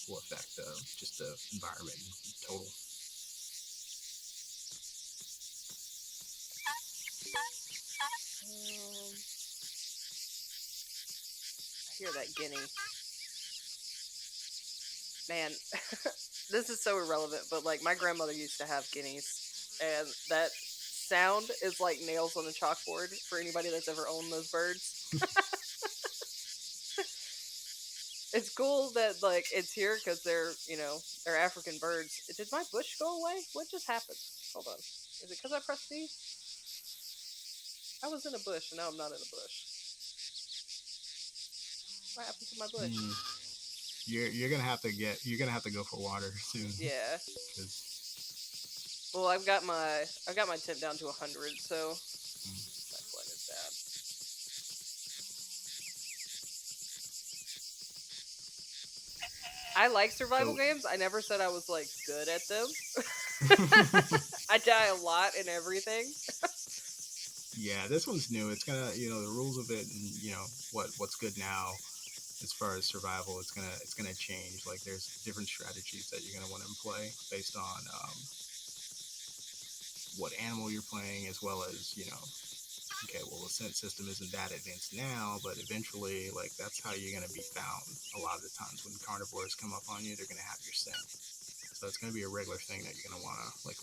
will affect just the environment in total. I hear that guinea. Man, this is so irrelevant, but like my grandmother used to have guineas, and that sound is like nails on a chalkboard for anybody that's ever owned those birds. It's cool that like it's here because they're African birds. Did my bush go away? What just happened? Hold on. Is it because I pressed D? I was in a bush and now I'm not in a bush. What happened to my bush? You're gonna have to go for water soon. Yeah. 'Cause, Well, I've got my temp down to 100, so mm, my flood is bad. I like survival so games. I never said I was like good at them. I die a lot in everything. yeah, this one's new. It's gonna, the rules of it, and what's good now as far as survival. It's gonna change. Like there's different strategies that you're gonna want to employ based on what animal you're playing, as well as okay, well, the scent system isn't that advanced now, but eventually, like, that's how you're going to be found. A lot of the times when carnivores come up on you, they're going to have your scent. So it's going to be a regular thing that you're going to want to, like,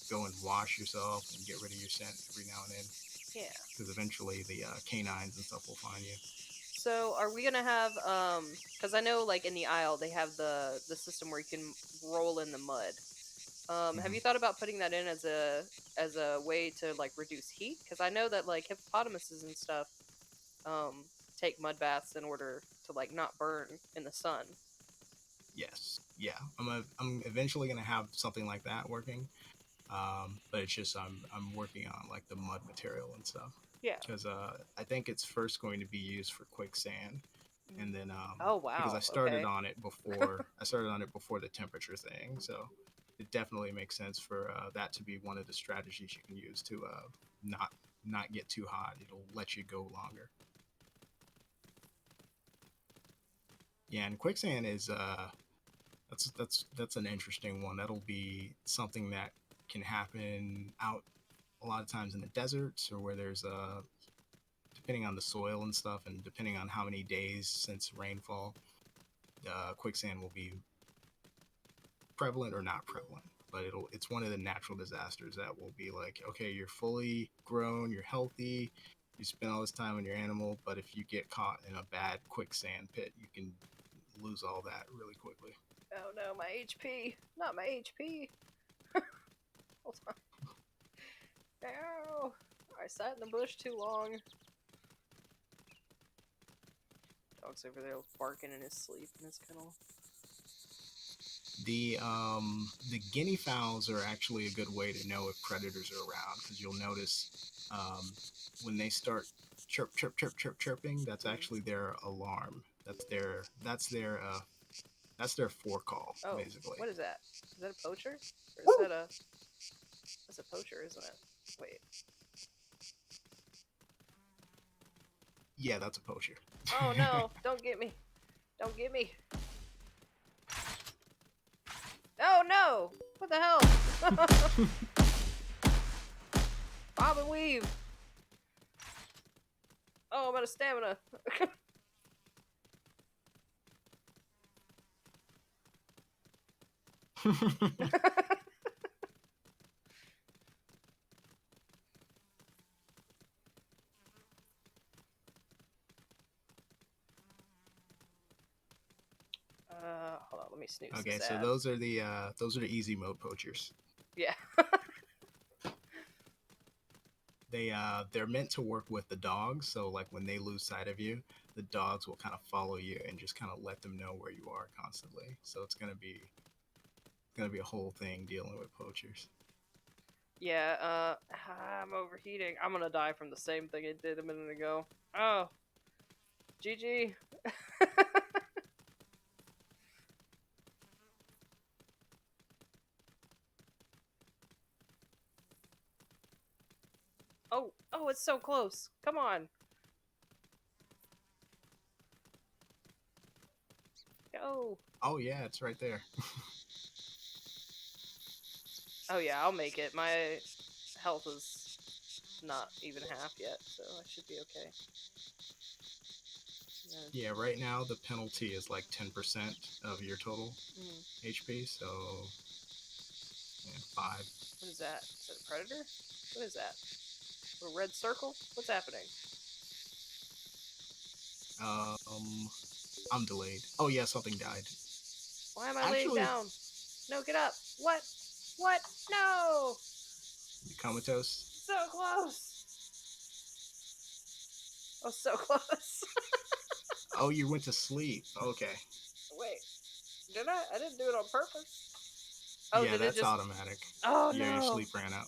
go and wash yourself and get rid of your scent every now and then. Yeah. Because eventually the canines and stuff will find you. So are we gonna have because I know like in the Isle they have the system where you can roll in the mud. Have Mm-hmm. you thought about putting that in as a way to like reduce heat? Because I know that like hippopotamuses and stuff um take mud baths in order to like not burn in the sun. Yes. Yeah. I'm eventually going to have something like that working. But it's just I'm working on like the mud material and stuff Yeah. because I think it's first going to be used for quicksand, Mm. and then Oh because I wow. started Okay. on it before the temperature thing, so it definitely makes sense for that to be one of the strategies you can use to not not get too hot. It'll let you go longer. Yeah, and quicksand is that's an interesting one. That'll be something that can happen out a lot of times in the deserts or where there's depending on the soil and stuff and depending on how many days since rainfall, quicksand will be prevalent or not prevalent. But it's one of the natural disasters that will be like, okay, you're fully grown, you're healthy, you spend all this time on your animal, but if you get caught in a bad quicksand pit, you can lose all that really quickly. Oh no, my HP. Not my HP. Hold on. Ow. I sat in the bush too long. Dog's over there barking in his sleep in his kennel. The guinea fowls are actually a good way to know if predators are around because you'll notice when they start chirping, that's actually their alarm. That's their forecall Oh, basically. what is that? Is that a poacher? Or is that a... That's a poacher, isn't it? Wait. Yeah, that's a poacher. Oh no! Don't get me! Don't get me! Oh no! What the hell? Bob and weave! Oh, I'm out of stamina! Hold on, let me snooze Okay, this so ad. those are the easy mode poachers. Yeah. They're meant to work with the dogs, so like when they lose sight of you, the dogs will kind of follow you and just kind of let them know where you are constantly. So it's gonna be a whole thing dealing with poachers. Yeah, I'm overheating. I'm gonna die from the same thing it did a minute ago. Oh, GG. Oh, it's so close. Come on. Go. Oh yeah, it's right there. Oh yeah, I'll make it. My health is not even half yet, so I should be okay. Yeah, right now the penalty is like 10% of your total Mm. HP, so yeah, five. What is that? Is that a predator? What is that? A red circle? What's happening? Um, I'm delayed. Oh yeah, something died. Why am I laying Actually, down? No, get up. What? What? No! comatose. So close! Oh, so close. Oh, you went to sleep. Okay. Wait, did I? I didn't do it on purpose. Oh, Yeah, did it that's just. automatic. Oh Yeah, your no! sleep ran out.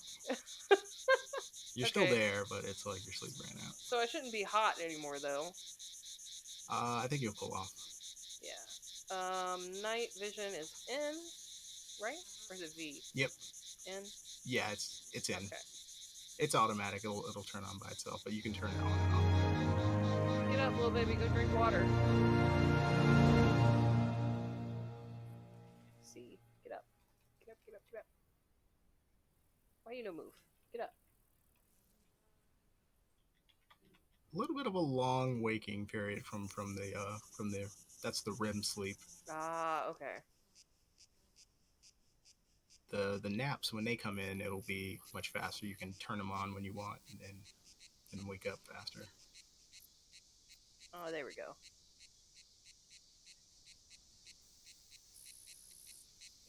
You're still Okay, there, but it's like your sleep ran out. so I shouldn't be hot anymore though. I think you'll pull off. Yeah. Night vision is in, right? Or is it V? Yep. In? Yeah, it's in. Okay. It's automatic. It'll turn on by itself, but you can turn it on and off. Get up, little baby, go drink water. See, get up. Get up, get up, get up. Why you no move? Get up. A little bit of a long waking period from the that's the REM sleep. Ah, okay. The naps when they come in, it'll be much faster. You can turn them on when you want, and wake up faster. Oh, there we go.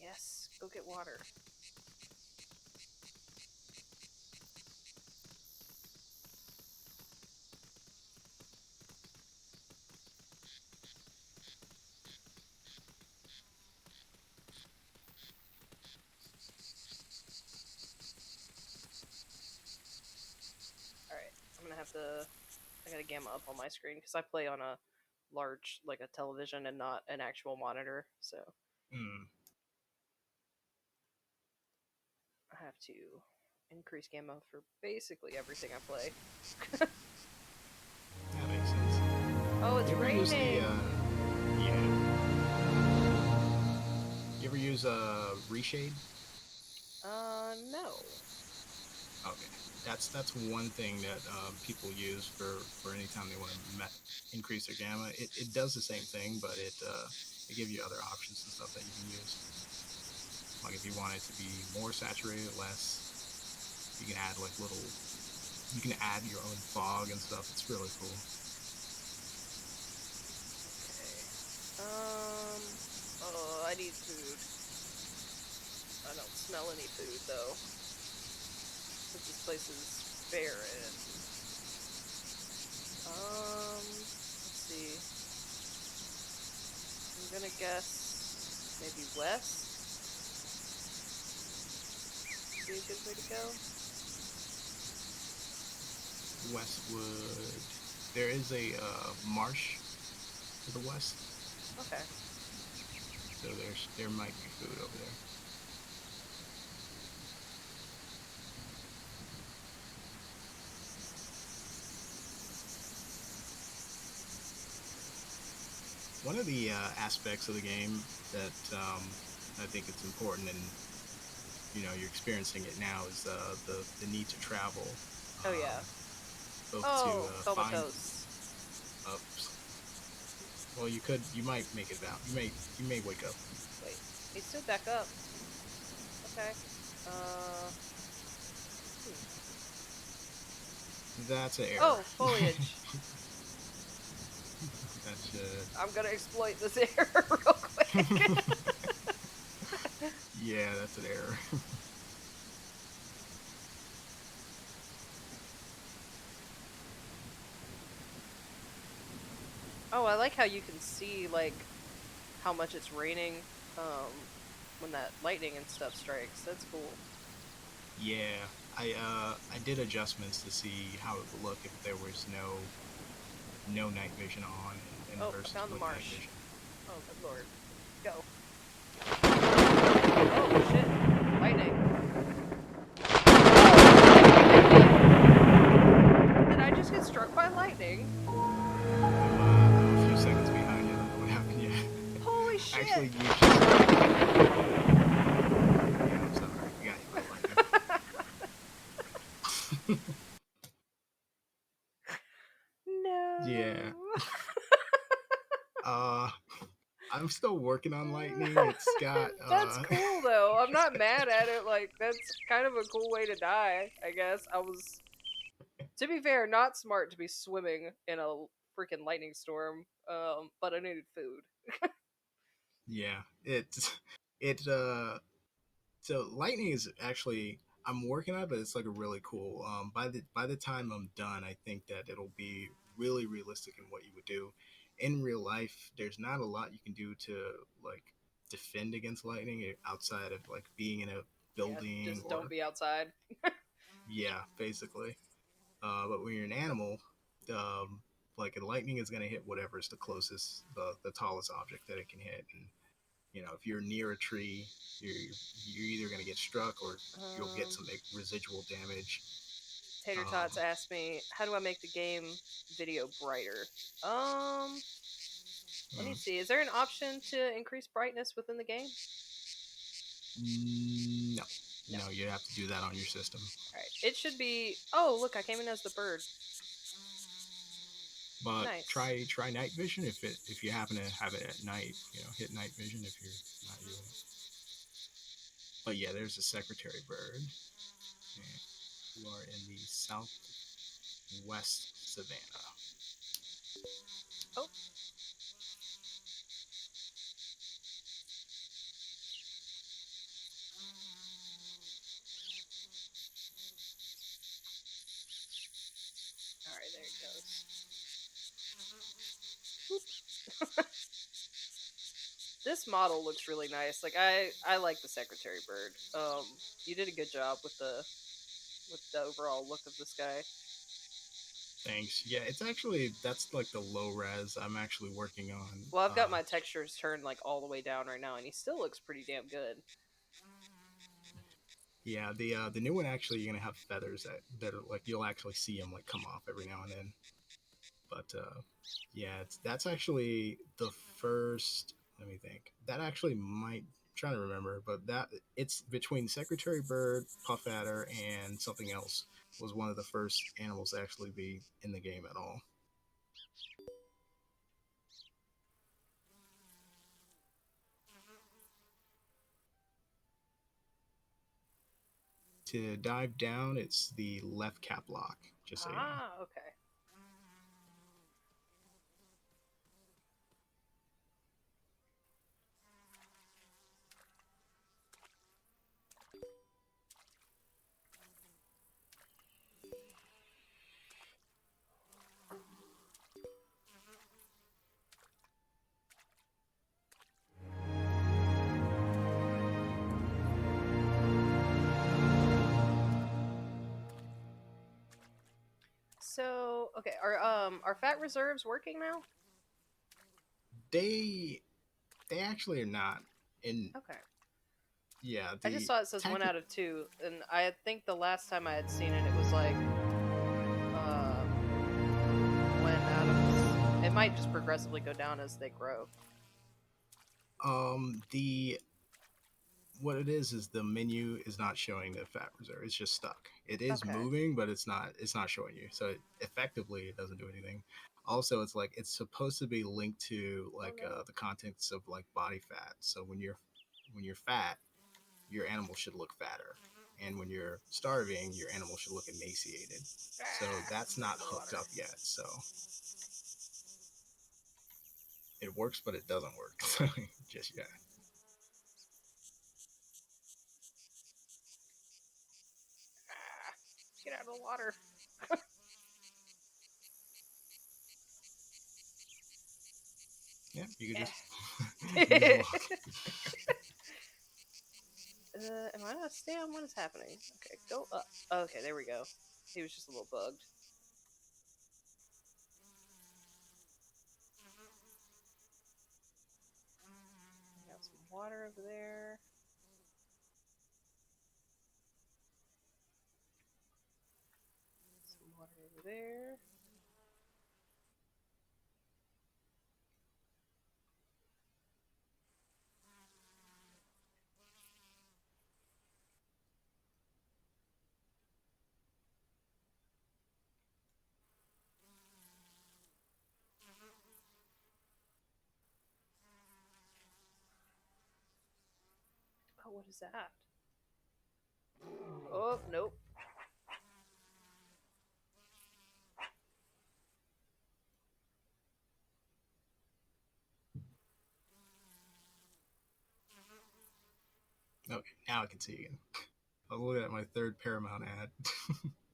Yes, go get water. Alright, I'm gonna have to. I gotta gamma up on my screen because I play on a large, like a television and not an actual monitor, so Mm, I have to increase gamma for basically everything I play. that makes sense. Oh, it's You ever use the raining! yeah? You ever use Reshade? No. Okay, that's one thing that people use for anytime they want to increase their gamma. It does the same thing, but it gives you other options and stuff that you can use. Like if you want it to be more saturated, less, you can add like little. You can add your own fog and stuff. It's really cool. Okay. Oh, I need food. I don't smell any food though. But this place is barren. Let's see. I'm gonna guess maybe west. Be a good way to go. Westwood. There is a marsh to the west, Okay. so there might be food over there. One of the aspects of the game that I think it's important, and you're experiencing it now, is the need to travel, Oh um, yeah. both to Oh, find. comatose. Well, you might make it out. You may wake up. Wait, he stood back up. Okay. Uh. That's an error. Oh, foliage. That should. I'm gonna exploit this error real quick. Yeah, that's an error. Oh, I like how you can see like how much it's raining when that lightning and stuff strikes. That's cool. Yeah, I did adjustments to see how it would look if there was no night vision on and Oh, I versus found the with night marsh. vision. Oh, good lord. Go. Oh shit. Lightning. Did I just get struck by lightning? I'm a few seconds behind you. I don't know what happened yet. Holy shit! Actually, you just yeah. I'm sorry. You got hit by lightning. Yeah. No. Uh, I'm still working on lightning. It's got That's cool though. I'm not mad at it. Like that's kind of a cool way to die, I guess. I was, to be fair, not smart to be swimming in a freaking lightning storm. But I needed food. yeah. It. So lightning is actually I'm working on it, but it's like a really cool. By the time I'm done, I think that it'll be really realistic in what you would do. In real life, there's not a lot you can do to like defend against lightning outside of like being in a Yeah, building just don't or be outside. yeah, basically. But when you're an animal, um, like lightning is gonna hit whatever's the closest, the tallest object that it can hit, and if you're near a tree, you're you're either going to get struck or you'll get Um, some residual damage. Tater Um, Tots asked me, "How do I make the game video brighter?" Um, Let me see. Is there an option to increase brightness within the game? no, No. no, you have to do that on your system. All right. It should be. Oh, look! I came in as the bird. But Nice. try night vision if you happen to have it at night. Hit night vision if you're not using it. But yeah, there's a secretary bird. And you are in the southwest savannah. Oh, all right. There it goes. This model looks really nice. Like I like the secretary bird. You did a good job with the overall look of this guy. Thanks. Yeah, it's actually that's like the low res I'm actually working on. Well, I've got my textures turned like all the way down right now, and he still looks pretty damn good. Yeah, the new one actually you're gonna have feathers that are like you'll actually see them like come off every now and then. But yeah, that's actually the first. Let me think. That actually might trying to remember, but that it's between Secretary Bird, Puff Adder, and something else was one of the first animals to actually be in the game at all. To dive down, it's the left cap lock. Just so you know. Ah, okay. So okay, are fat reserves working now? They they actually are not in. Okay. Yeah, I just the saw it says one tech. out of two, and I think the last time I had seen it, it was like when out of. It might just progressively go down as they grow. The what it is the menu is not showing the fat reserve. It's just stuck. It is Okay. moving, but it's not showing you. So effectively, it doesn't do anything. Also, it's like it's supposed to be linked to Oh like no. the contents of like body fat. So when you're fat, your animal should look fatter, and when you're starving, your animal should look emaciated. So Ah, that's not hooked water. up yet. So it works, but it doesn't work just yet. Ah, get out of the water. You could Eh. just you just walk. Am I not staying? What is happening? Okay, go up. Okay, there we go. He was just a little bugged. Got some water over there. Some water over there. Oh, what is that? Oh, nope. Okay, now I can see again. I was looking at my third Paramount ad.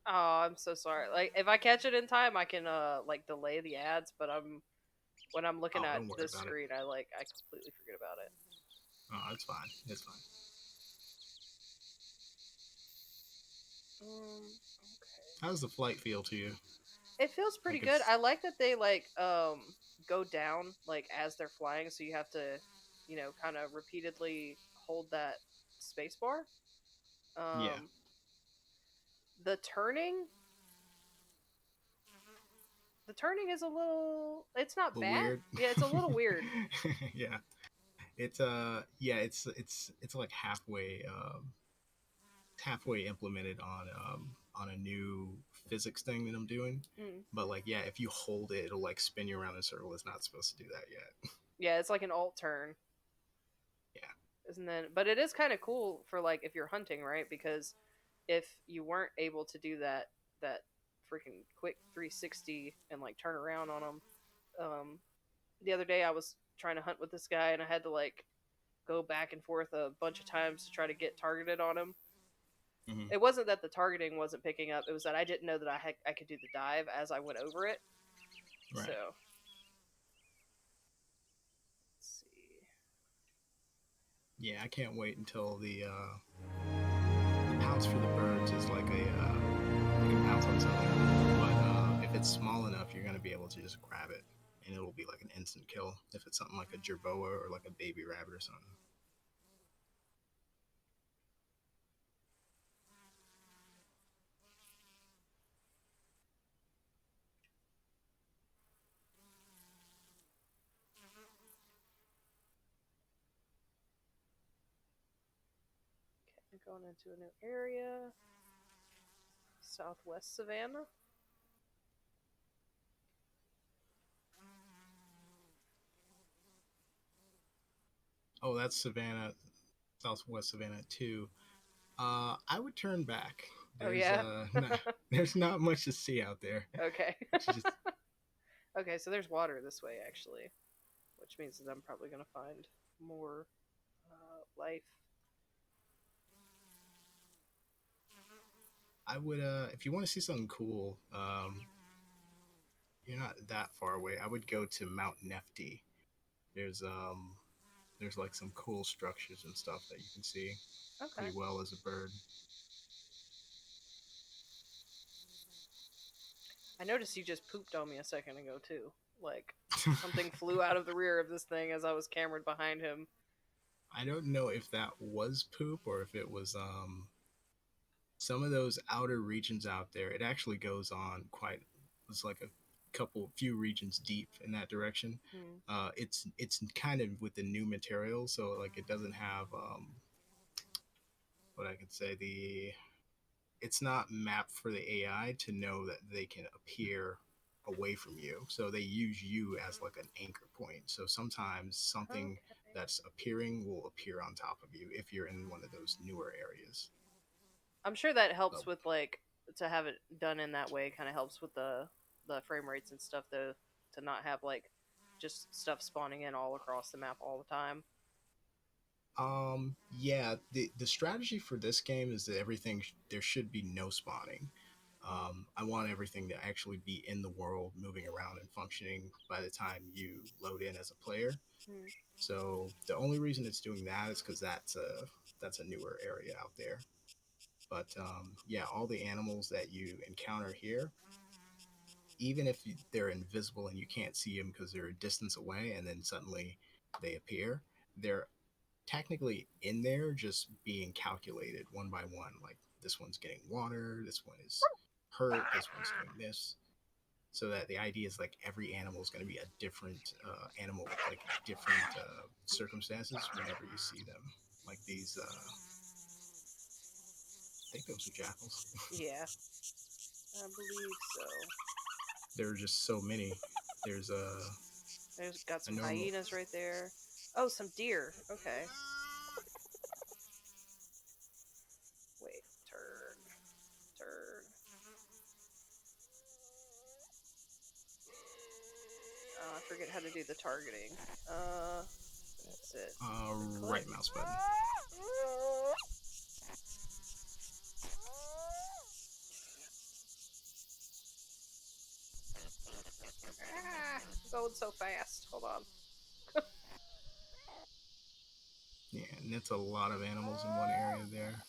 Oh, I'm so sorry. Like, if I catch it in time, I can like delay the ads. But when I'm looking Oh, at don't worry the about it. screen, I completely forget about it. Oh, it's fine. It's fine. Okay. How does the flight feel to you? It feels pretty Like good. it's I like that they go down like as they're flying, so you have to, kind of repeatedly hold that space bar. yeah, Um, the turning, the turning is a little. It's a not little bad. weird. Yeah, it's a little weird. Yeah, yeah, it's like halfway implemented on a new physics thing that I'm doing. Mm. But like, yeah, if you hold it, it'll like spin you around in a circle. It's not supposed to do that yet. Yeah, it's like an alt turn, Yeah, isn't it? But it is kind of cool for like if you're hunting, right? Because if you weren't able to do that freaking quick 360 and like turn around on them, the other day I was trying to hunt with this guy and I had to like go back and forth a bunch of times to try to get targeted on him. hmm It wasn't that the targeting wasn't picking up; it was that I didn't know that I could do the dive as I went over it. So right. let's see. Yeah, I can't wait until the pounce for the birds is like a you can pounce on something, but if it's small enough, you're gonna be able to just grab it, and it'll be like an instant kill. If it's something like a jerboa or like a baby rabbit or something. Okay, going into a new area, Southwest Savannah. Oh, that's Savannah, Southwest Savannah too. I would turn back. Oh There's yeah. not, there's not much to see out there. Okay. Just Okay, so there's water this way actually, which means that I'm probably gonna find more life. I would if you want to see something cool, you're not that far away. I would go to Mount Nefty. There's um there's like some cool structures and stuff that you can see Okay. pretty well as a bird. I noticed you just pooped on me a second ago too. Like something flew out of the rear of this thing as I was cameraed behind him. I don't know if that was poop or if it was some of those outer regions out there. It actually goes on quite. It's like a few regions deep in that direction. Hmm. It's kind of with the new material, so like it doesn't have what I could say the it's not mapped for the AI to know that they can appear away from you. So they use you as like an anchor point. So sometimes something Okay. that's appearing will appear on top of you if you're in one of those newer areas. I'm sure that helps So with like to have it done in that way. Kind of helps with the frame rates and stuff though, to not have like just stuff spawning in all across the map all the time. yeah, the strategy for this game is that everything there should be no spawning. I want everything to actually be in the world, moving around and functioning by the time you load in as a player. Hmm. So the only reason it's doing that is because that's a newer area out there. But yeah, all the animals that you encounter here, even if they're invisible and you can't see them because they're a distance away, and then suddenly they appear, they're technically in there, just being calculated one by one. Like this one's getting water, this one is hurt, this one's doing this. So that the idea is like every animal is going to be a different animal with like different circumstances whenever you see them. Like these, I think those are jackals. Yeah, I believe so. There are just so many. There's There's got a some normal. hyenas right there. Oh, some deer. Okay. Wait, turn, turn. I forget how to do the targeting. That's it. Right mouse button. Ah, going so fast. Hold on. Yeah, and it's a lot of animals in one area there.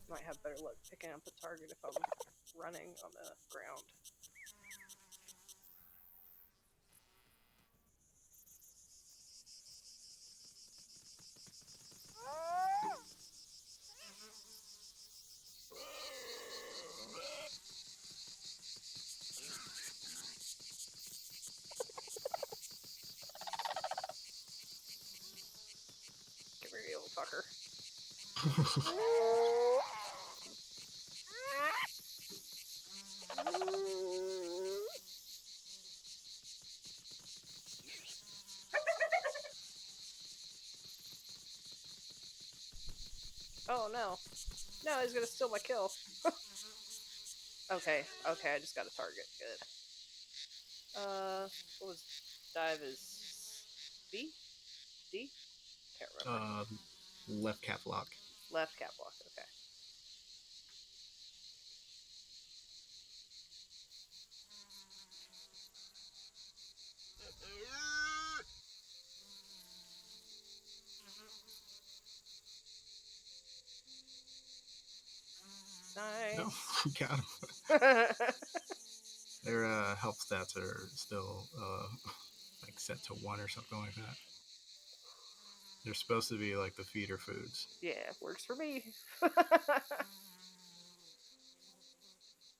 Might have better luck picking up a target if I'm running on the ground. Come here, you little fucker. Oh no. No, he's gonna steal my kill. Okay, okay, I just got a target. Good. What was dive is B? D? Can't remember. Left cap lock. Left cap lock, okay. No, Nice. got him. Their health stats are still like set to 1 or something like that. They're supposed to be like the feeder foods. Yeah, works for me.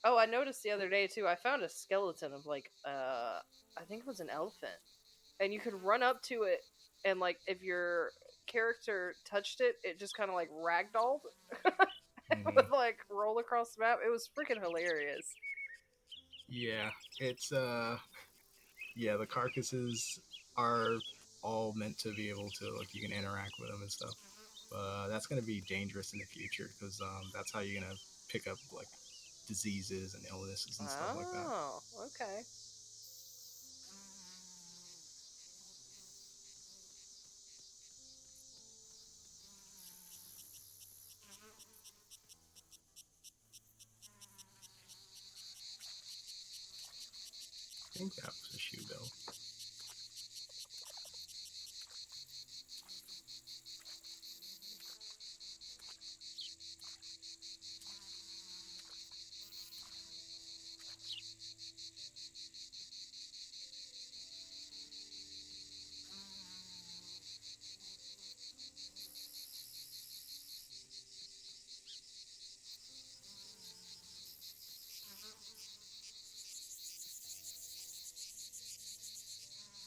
Oh, I noticed the other day too. I found a skeleton of like I think it was an elephant. And you could run up to it and like if your character touched it, it just kind of like ragdolled. It would like roll across the map. It was freaking hilarious. Yeah, it's yeah, the carcasses are all meant to be able to like you can interact with them and stuff. That's gonna be dangerous in the future because that's how you're gonna pick up like diseases and illnesses and stuff like that. Oh, okay. I think that was a shoe bill.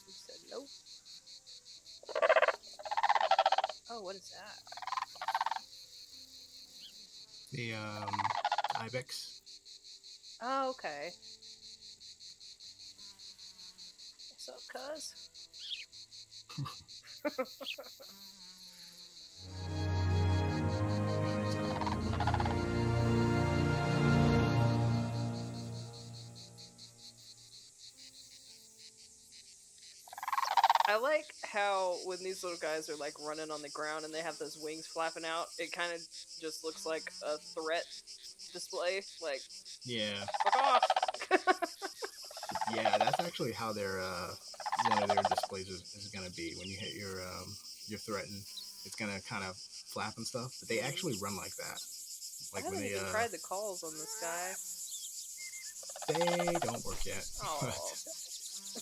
You said nope. Oh, what is that? The ibex. Oh, okay. What's up, cuz? I like how when these little guys are like running on the ground and they have those wings flapping out, it kind of just looks like a threat display. Like, Yeah, fuck off. yeah, that's actually how their one of their displays is gonna be when you hit your threaten. It's gonna kind of flap and stuff, but they Mhm. actually run like that. I Like when haven't even tried the calls on this guy. they don't work yet, Oh.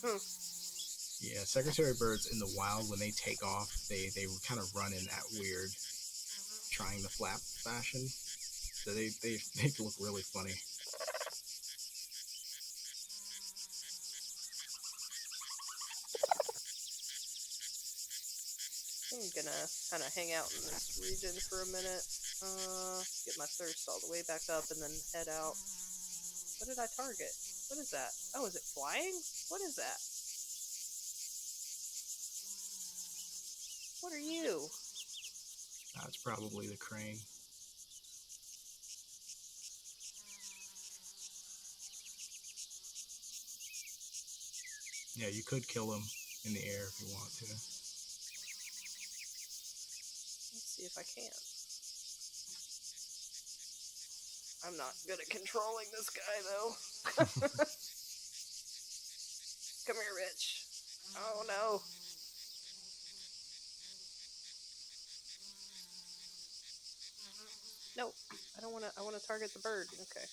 but yeah, secretary birds in the wild when they take off, they kind of run in that weird trying to flap fashion. So they look really funny. I'm gonna kind of hang out in this region for a minute. Get my thirst all the way back up and then head out. What did I target? What is that? Oh, is it flying? What is that? What are you? That's probably the crane. Yeah, you could kill him in the air if you want to. Let's see if I can. I'm not good at controlling this guy though. Come here, Rich. Oh no. No, I don't want to. I want to target the bird. Okay.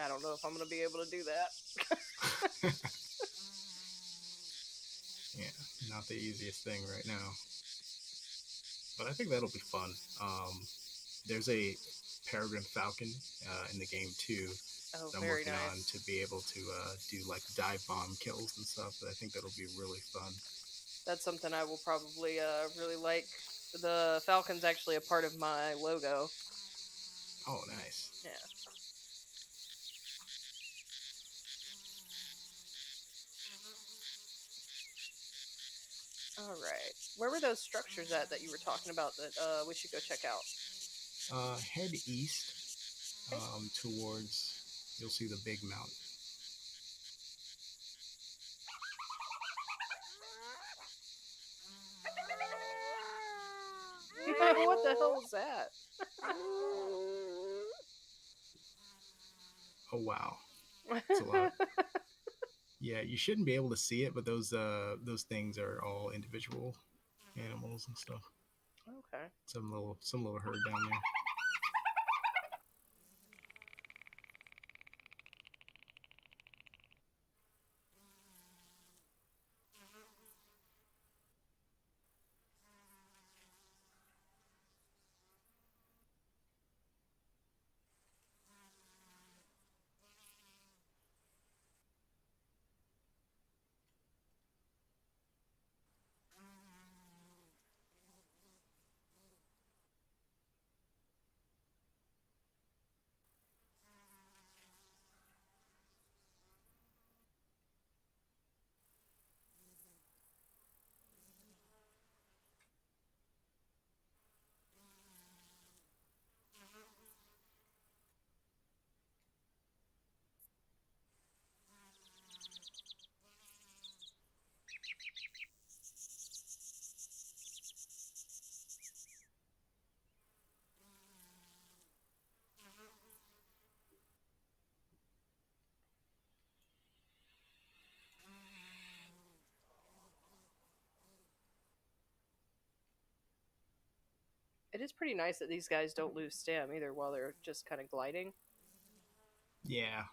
I don't know if I'm gonna be able to do that. Yeah, not the easiest thing right now, but I think that'll be fun. There's a peregrine falcon in the game too Oh, that I'm very working on nice. to be able to do like dive bomb kills and stuff. But I think that'll be really fun. That's something I will probably really like. The falcon's actually a part of my logo. Oh, nice. Yeah. All right. Where were those structures at that you were talking about that we should go check out? Head east Okay. towards. You'll see the big mountain. What the hell was that? Oh wow, it's a lot. Yeah, you shouldn't be able to see it, but those things are all individual animals and stuff. Okay. Some little herd down there. It is pretty nice that these guys don't lose stam either while they're just kind of gliding. Yeah,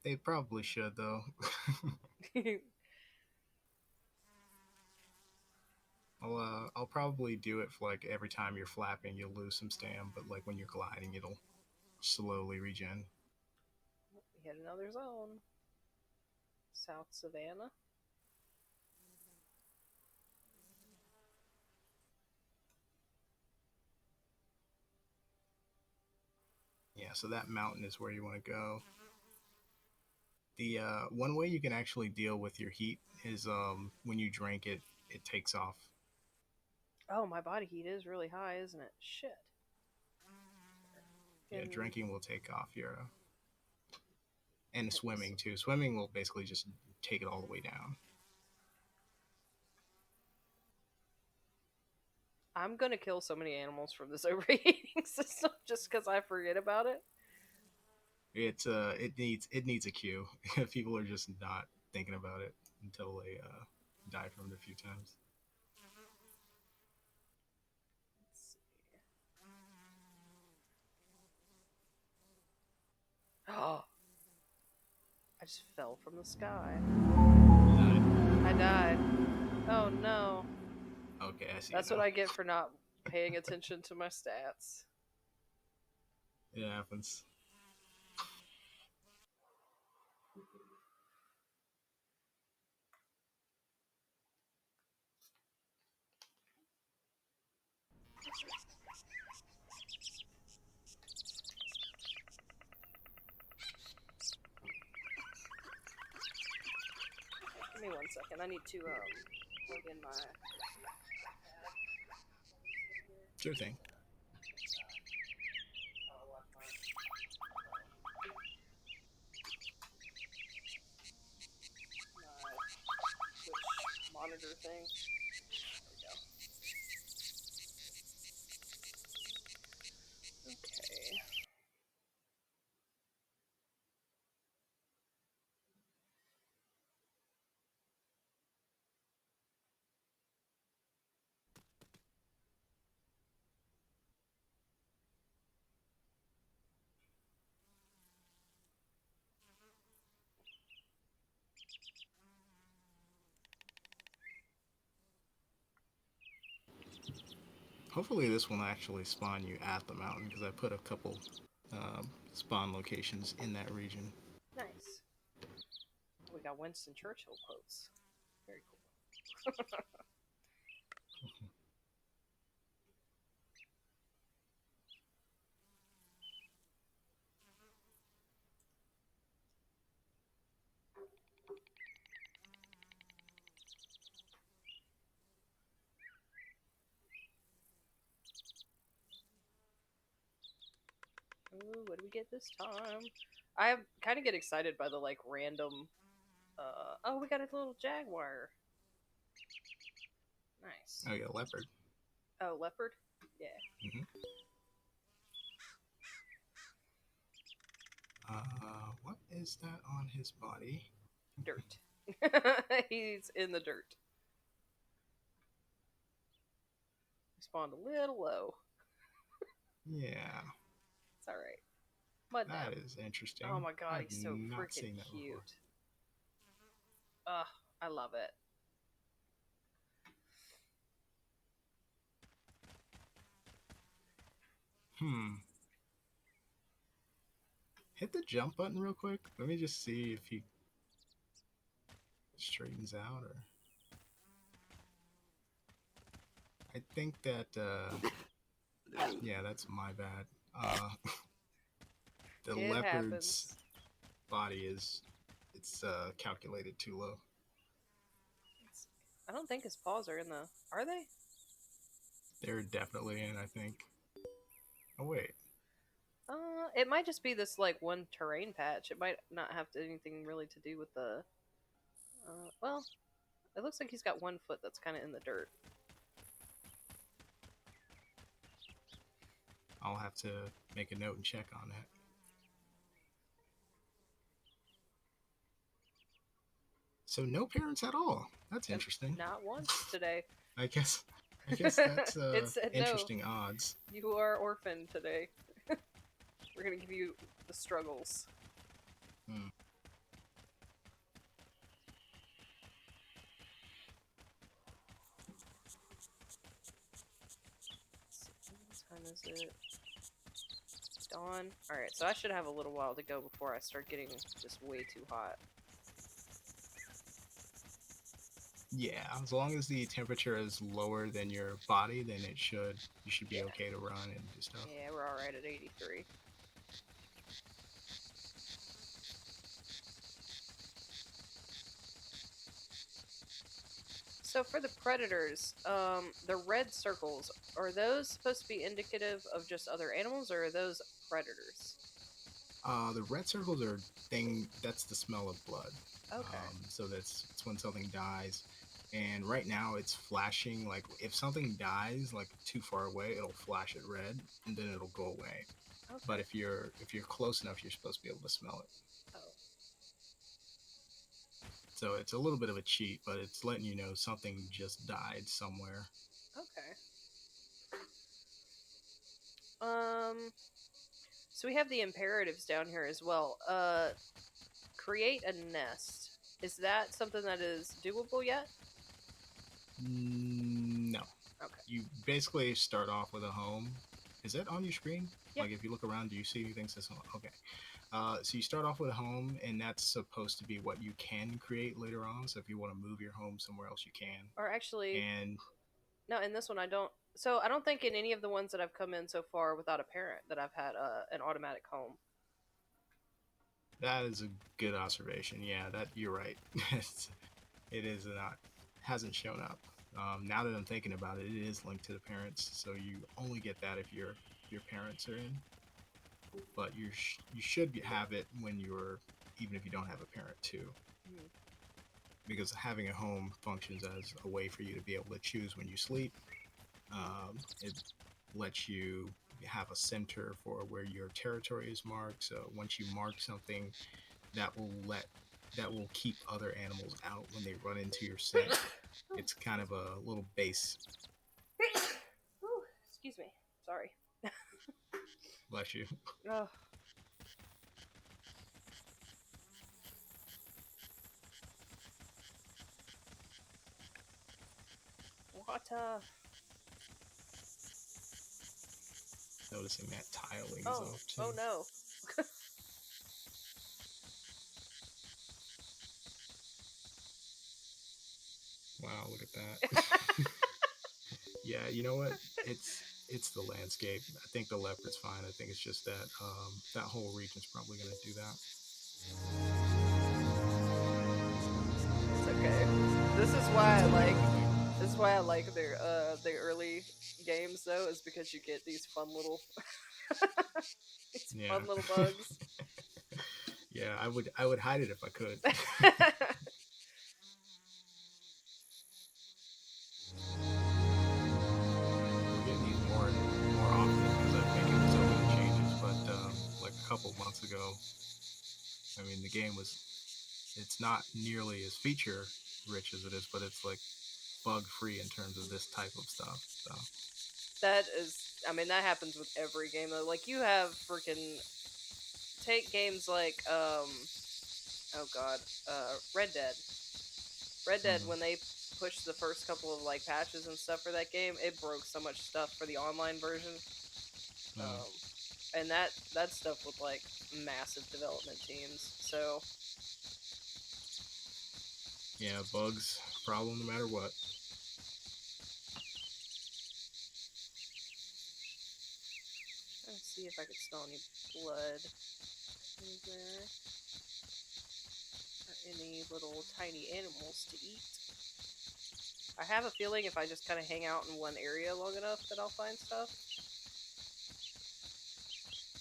they probably should though. I'll probably do it for like every time you're flapping, you'll lose some stam, but like when you're gliding, it'll slowly regen. We hit another zone. South Savannah. Yeah, so that mountain is where you want to go. The one way you can actually deal with your heat is when you drink it, it takes off. Oh, my body heat is really high, isn't it? Shit. Yeah, In drinking will take off your. And swimming too. Swimming will basically just take it all the way down. I'm gonna kill so many animals from this overheating system just because I forget about it. It needs a cue. People are just not thinking about it until they die from it a few times. Let's see. Oh, I just fell from the sky. I died. Oh no. Okay, I see. That's what I get for not paying attention to my stats. It happens. Give me 1 second. I need to plug in my. Sure thing. Twitch monitor thing. There we go. Okay. Hopefully, this will actually spawn you at the mountain because I put a couple spawn locations in that region. Nice. We got Winston Churchill quotes. Very cool. Ooh, what do we get this time? I kind of get excited by the like random. Oh, we got a little jaguar. Nice. Oh yeah, leopard. Oh, leopard. Yeah. Mm-hmm. What is that on his body? Dirt. He's in the dirt. We spawned a little low. Yeah. It's alright. Mud That nap. is interesting. Oh my god, I've he's so not freaking seen that before. cute. Ugh, I love it. Hit the jump button real quick. Let me just see if he straightens out or. I think that. Yeah, that's my bad. The It leopard's happens. body is. It's calculated too low. I don't think his paws are in the. Are they? They're definitely in, I think. Oh, wait. It might just be this like one terrain patch. It might not have anything really to do with the. Well, it looks like he's got one foot that's kind of in the dirt. I'll have to make a note and check on that. So no parents at all. That's interesting. Not once today. I guess that's It said no. interesting odds. You are orphaned today. We're gonna give you the struggles. Hmm. What time is it? Dawn. Alright, so I should have a little while to go before I start getting just way too hot. Yeah, as long as the temperature is lower than your body, then you should be okay to run and do stuff. Yeah, we're alright at 83. So for the predators, the red circles, are those supposed to be indicative of just other animals, or are those predators? The red circles are thing. That's the smell of blood. Okay. So that's it's when something dies, and right now it's flashing. Like if something dies like too far away, it'll flash it red, and then it'll go away. But Okay. if you're close enough, you're supposed to be able to smell it. Oh. So it's a little bit of a cheat, but it's letting you know something just died somewhere. Okay. Um. So we have the imperatives down here as well. Create a nest. Is that something that is doable yet? No. Okay. You basically start off with a home. Is that on your screen? Yeah. Like if you look around, do you see anything says home? Okay. So you start off with a home, and that's supposed to be what you can create later on. So if you want to move your home somewhere else, you can. Or actually, And no. In this one, I don't. So I don't think in any of the ones that I've come in so far without a parent that I've had an automatic home. that is a good observation. Yeah, that you're right. It is not hasn't shown up. Now that I'm thinking about it, it is linked to the parents, so you only get that if your parents are in. But you should have it when you're even if you don't have a parent too, Hmm. because having a home functions as a way for you to be able to choose when you sleep. It lets you have a center for where your territory is marked. So once you mark something, that will let that will keep other animals out when they run into your scent. Oh, It's kind of a little base. Whew, excuse me. Sorry. Bless you. Oh, water. Noticing that tiling is Oh, off too. oh no. Wow, look at that. Yeah, you know what? It's the landscape. I think the leopard's fine. I think it's just that that whole region's probably going to do that. It's okay. This is why I like. This is why I like their early games though, is because you get these fun little these Yeah. fun little bugs. Yeah, I would hide it if I could. We're getting these more often because I think it was open to changes. But like a couple months ago, I mean, the game was it's not nearly as feature rich as it is, but it's like bug free in terms of this type of stuff. So That is, I mean, that happens with every game though. Like you have freaking take games like oh god, Red Dead. Red Dead mm, when they pushed the first couple of like patches and stuff for that game, it broke so much stuff for the online version. mm, Um, and that stuff with like massive development teams. So yeah, bugs problem no matter what. let's see if I could smell any blood anywhere or any little tiny animals to eat. I have a feeling if I just kind of hang out in one area long enough that I'll find stuff.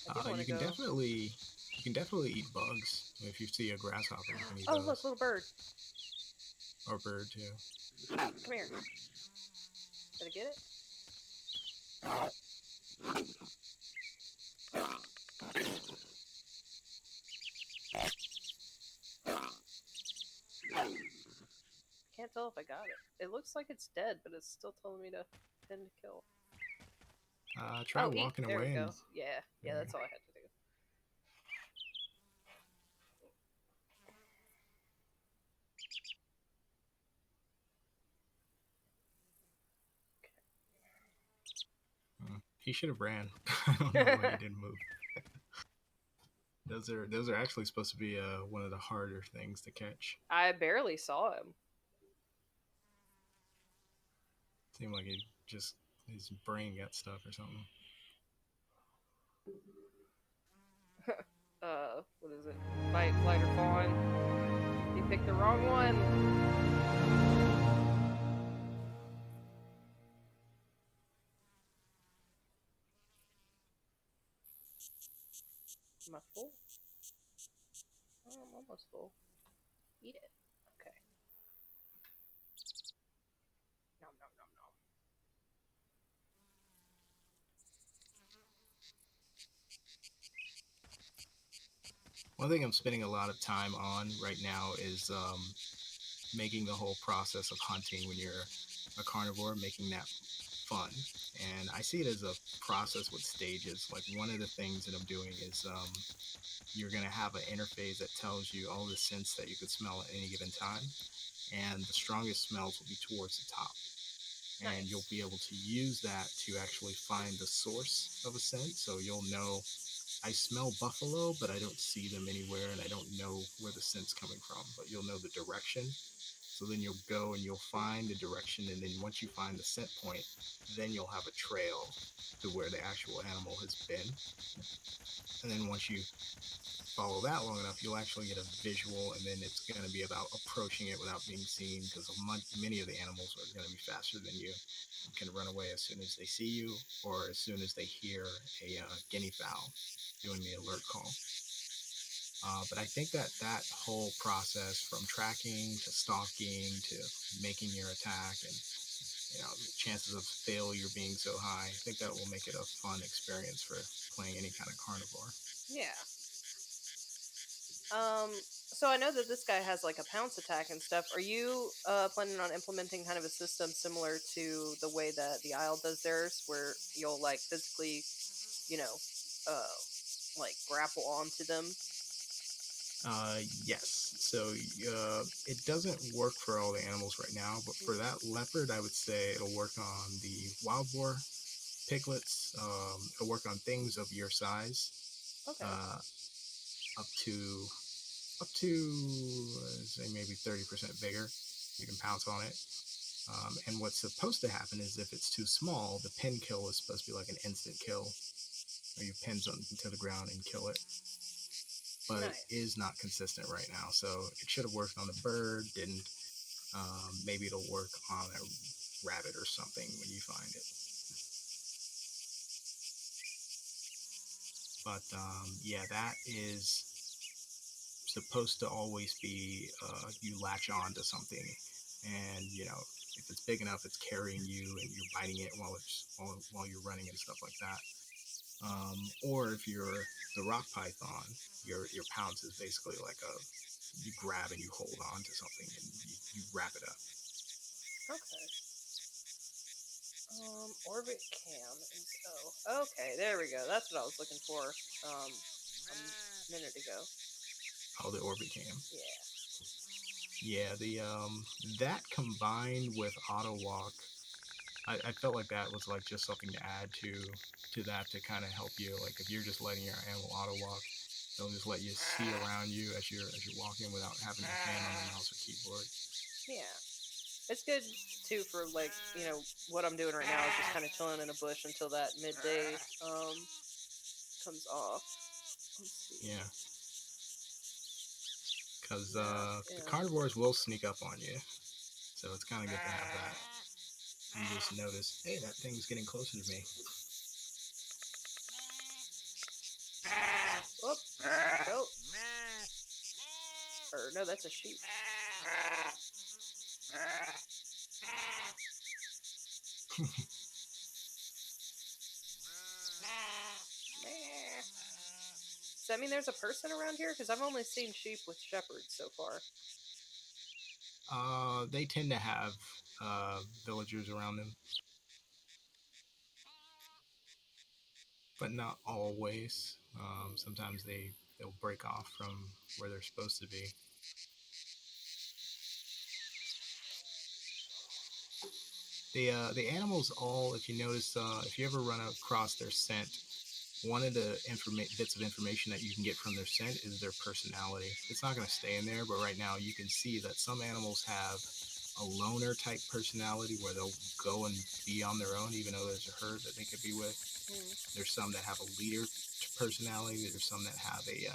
I do want You to can go. definitely eat bugs. If you see a grasshopper, you can eat Oh, look, those, little bird. or bird too. Come here. Did I get it? Can't tell if I got it. It looks like it's dead, but it's still telling me to pin to kill. Try Oh, eat. walking There we away and go. Yeah, yeah, that's all I had to do. he should have ran. I don't know why he didn't move. Those are actually supposed to be one of the harder things to catch. I barely saw him. Seemed like he just his brain got stuck or something. What is it? Fight, flight, or fawn. He picked the wrong one. Am I full? I'm almost full. Eat it. Okay. Nom nom nom nom. One thing I'm spending a lot of time on right now is making the whole process of hunting when you're a carnivore, making that fun. And I see it as a process with stages. Like one of the things that I'm doing is you're going to have an interface that tells you all the scents that you could smell at any given time. And the strongest smells will be towards the top. And Nice. you'll be able to use that to actually find the source of a scent. So you'll know I smell buffalo, but I don't see them anywhere, and I don't know where the scent's coming from. But you'll know the direction. So then you'll go and you'll find the direction, and then once you find the scent point, then you'll have a trail to where the actual animal has been. And then once you follow that long enough, you'll actually get a visual, and then it's going to be about approaching it without being seen, because many of the animals are going to be faster than you and can run away as soon as they see you or as soon as they hear a guinea fowl doing the alert call. But I think that that whole process from tracking to stalking to making your attack and the chances of failure being so high, I think that will make it a fun experience for playing any kind of carnivore. Yeah. So I know that this guy has like a pounce attack and stuff. Are you planning on implementing kind of a system similar to the way that the Isle does theirs, where you'll like physically, you know, uh, like grapple onto them? Yes. So it doesn't work for all the animals right now, but for that leopard, I would say it'll work on the wild boar, piglets. It'll work on things of your size, Okay. up to say maybe 30% bigger. You can pounce on it. And what's supposed to happen is if it's too small, the pin kill is supposed to be like an instant kill, or you pin something to the ground and kill it. But Nice. it is not consistent right now, so it should have worked on a bird. Didn't. Maybe it'll work on a rabbit or something when you find it. But yeah, that is supposed to always be you latch on to something, and if it's big enough, it's carrying you and you're biting it while you're running and stuff like that. Or if you're the rock python, your pounce is basically like you grab and you hold on to something and you wrap it up. Okay. Orbit cam is okay. There we go. That's what I was looking for. A minute ago. Oh, the orbit cam. Yeah. Yeah, the that combined with auto walk, I felt like that was like just something to add to that to kind of help you. Like if you're just letting your animal auto walk, they'll just let you see around you as you're walking without having your hand on the mouse or keyboard. Yeah. It's good too for like what I'm doing right now is just kind of chilling in a bush until that midday comes off. Let's see. Yeah, because Yeah. the carnivores will sneak up on you, so it's kind of good to have that. You just notice, hey, that thing's getting closer to me. Whoop. Go. Or no, that's a sheep. Does that mean there's a person around here? Because I've only seen sheep with shepherds so far. They tend to have villagers around them, but not always. Sometimes they'll break off from where they're supposed to be. The animals all, if you notice, if you ever run across their scent, one of the bits of information that you can get from their scent is their personality. It's not going to stay in there, but right now you can see that some animals have a loner type personality where they'll go and be on their own, even though there's a herd that they could be with. There's some that have a leader personality. There's some that have a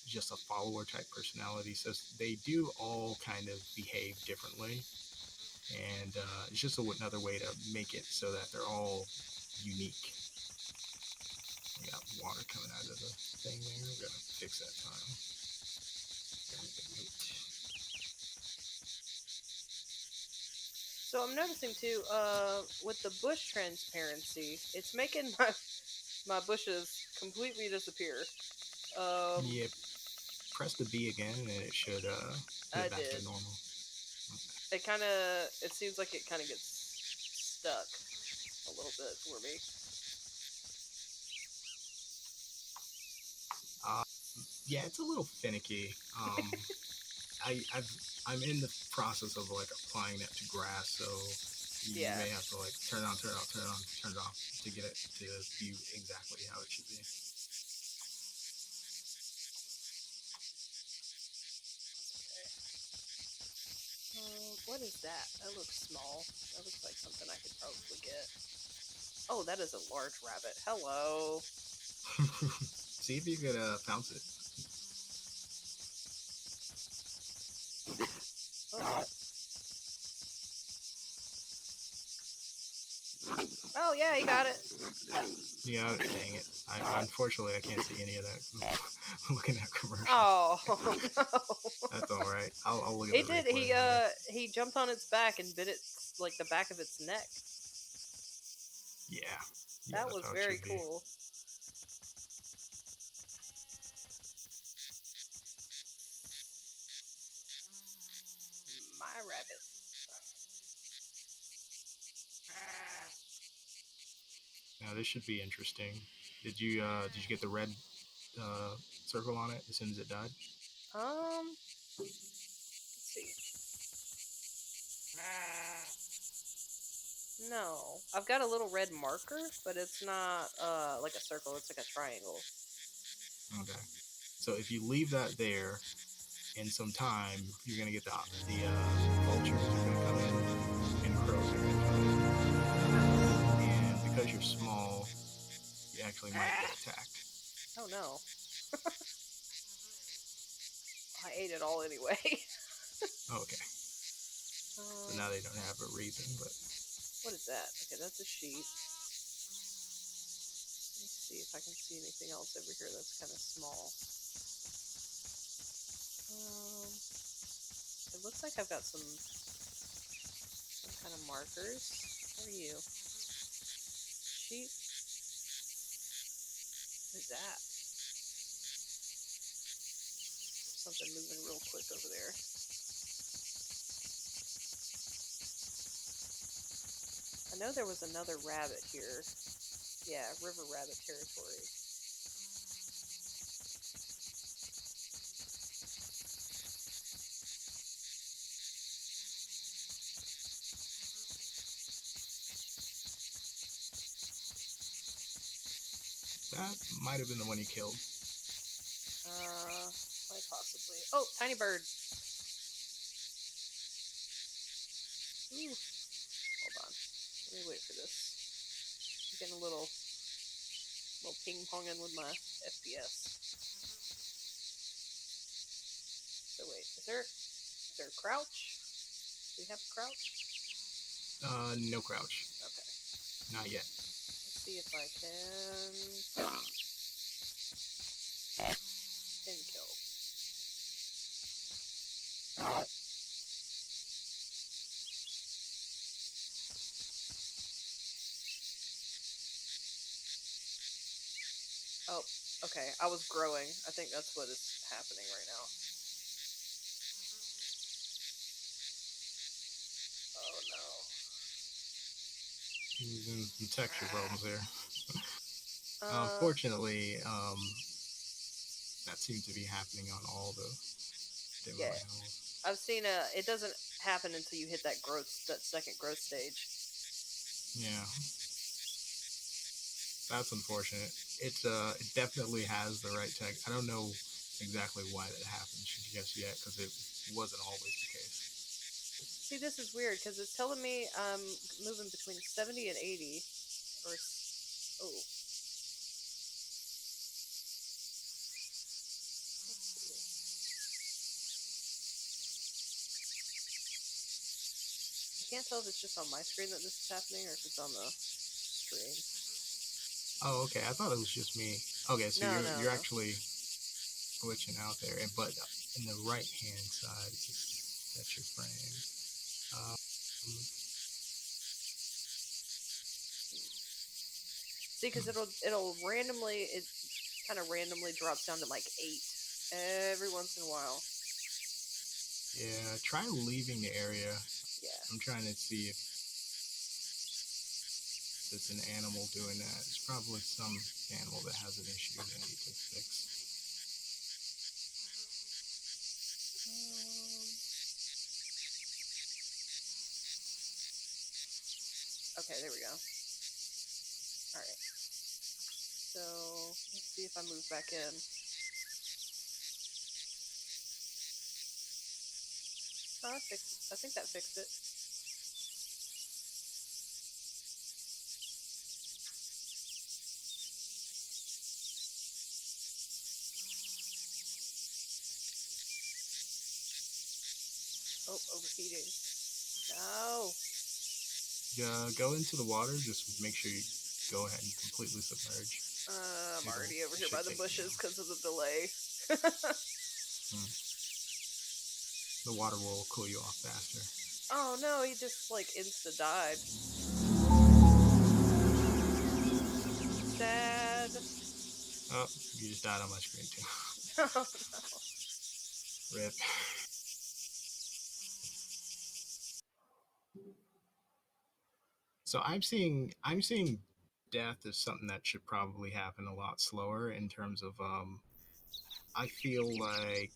just a follower type personality. So they do all kind of behave differently, and it's just another way to make it so that they're all unique. We got water coming out of the thing there. We're gonna fix that tile. So I'm noticing too, with the bush transparency, it's making my bushes completely disappear. Yep. Press the B again, and it should put I it back to did. normal. It seems like it kind of gets stuck a little bit for me. Yeah, it's a little finicky. I'm in the process of like applying that to grass, so you Yeah. may have to like turn it on, turn it off, turn it on, turn it off to get it to view exactly how it should be. What is that? That looks small. That looks like something I could probably get. Oh, that is a large rabbit. Hello. See if you could pounce it. Oh. Oh yeah, he got it. Yeah, dang it. Unfortunately, I can't see any of that. I'm looking at commercial. Oh no. That's all right. I'll look at He the did. replay later. He jumped on its back and bit its like the back of its neck. Yeah. That That's was how it very should be. cool. My rabbit. Now this should be interesting. Did you get the red circle on it as soon as it died? Let's see. No, I've got a little red marker, but it's not like a circle. It's like a triangle. Okay. So if you leave that there, in some time, you're gonna get the vultures are gonna come in and crows are gonna come in, and because you're small, you actually might get attacked. Oh no. I ate it all anyway. Okay. So now they don't have a reason, but what is that? Okay, that's a sheep. Let's see if I can see anything else over here that's kind of small. It looks like I've got some kind of markers. What are you? Sheep? What is that? Something moving real quick over there. I know there was another rabbit here. Yeah, river rabbit territory. that might have been the one you killed. Quite possibly. Oh, tiny bird. Ooh. Hold on. Let me wait for this. I'm getting a little ping-ponging with my FPS. So wait, is there a crouch? Do we have a crouch? No crouch. Okay. Not yet. Let's see if I can pin kill. Oh, okay. I was growing. I think that's what is happening right now. Oh Using some texture problems there. no. Unfortunately, that seems to be happening on all the demo Yeah. animals. I've seen it doesn't happen until you hit that second growth stage. Yeah. That's unfortunate. It definitely has the right tech. I don't know exactly why that happened just yet, because it wasn't always the case. See, this is weird because it's telling me I'm moving between 70 and 80. Or oh. I can't tell if it's just on my screen that this is happening or if it's on the stream. Oh, okay. I thought it was just me. Okay, so No, you're no, you're no. actually glitching out there, and but in the right hand side, that's your frame. Um, See, because it'll randomly it kind of randomly drops down to like 8 every once in a while. yeah, try leaving the area. Yeah. I'm trying to see if it's an animal doing that. It's probably some animal that has an issue that I need to fix. Okay, there we go. All right. So let's see if I move back in. Oh, I think that fixed it. Oh, overheating. No. Go into the water. Just make sure you go ahead and completely submerge. I'm already over It here should by the take you bushes down. because of the delay. The water will cool you off faster. Oh no, he just like insta died. Sad. Oh, you just died on my screen too. Oh no. Rip. So I'm seeing death as something that should probably happen a lot slower in terms of I feel like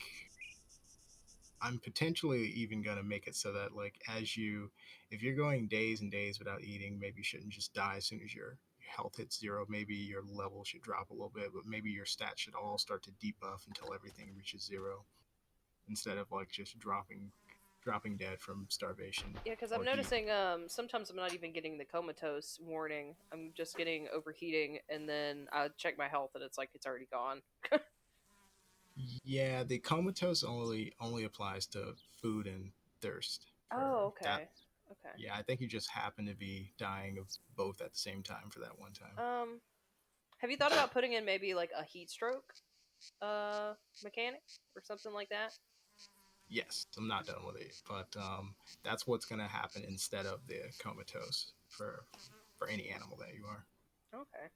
I'm potentially even gonna make it so that like if you're going days and days without eating, maybe you shouldn't just die as soon as your health hits zero. Maybe your level should drop a little bit, but maybe your stats should all start to debuff until everything reaches zero, instead of like just dropping dead from starvation Yeah, because I'm or de noticing sometimes I'm not even getting the comatose warning. I'm just getting overheating, and then I check my health, and it's like it's already gone. Yeah, the comatose only applies to food and thirst. For Oh, that, okay. Okay. yeah, I think you just happen to be dying of both at the same time for that one time. Have you thought about putting in maybe like a heat stroke uh mechanic or something like that? Yes, I'm not done with it, but that's what's gonna happen instead of the comatose for any animal that you are. Okay.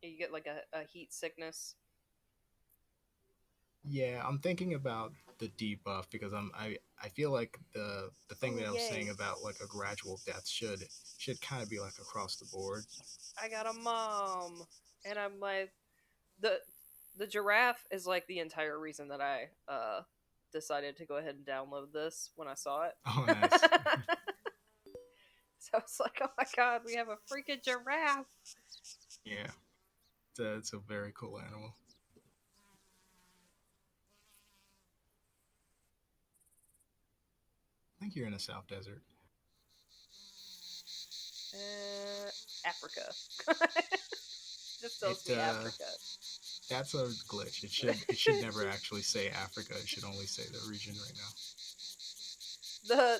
You get like a heat sickness. Yeah, I'm thinking about the debuff because I feel like the thing Oh that I was saying yay! about like a gradual death should kind of be like across the board. I got a mom, and I'm like the the giraffe is like the entire reason that I decided to go ahead and download this when I saw it. Oh, nice. So I was like, oh my god, we have a freaking giraffe. Yeah, it's a very cool animal. I think you're in a South Desert. Uh, Africa. Just It tells me Africa. That's a glitch. It should never actually say Africa. It should only say the region right now.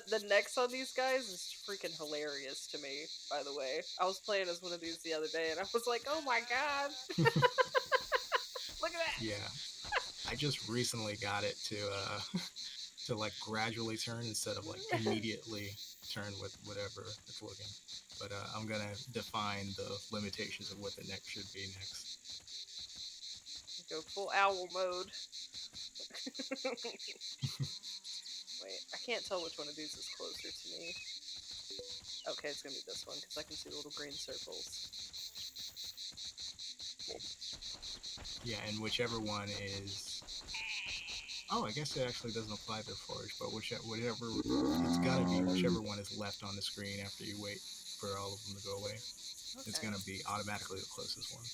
The necks on these guys is freaking hilarious to me. By the way, I was playing as one of these the other day, and I was like, "Oh my god, look at that!" Yeah, I just recently got it to to like gradually turn instead of like immediately turn with whatever it's looking. But I'm gonna define the limitations of what the neck should be next. Go full owl mode. Wait, I can't tell which one of these is closer to me. Okay, it's gonna be this one because I can see the little green circles. Yeah, and whichever one is. Oh, I guess it actually doesn't apply to Forge, but whatever it's gonna be, whichever one is left on the screen after you wait for all of them to go away, it's Okay, gonna be automatically the closest one.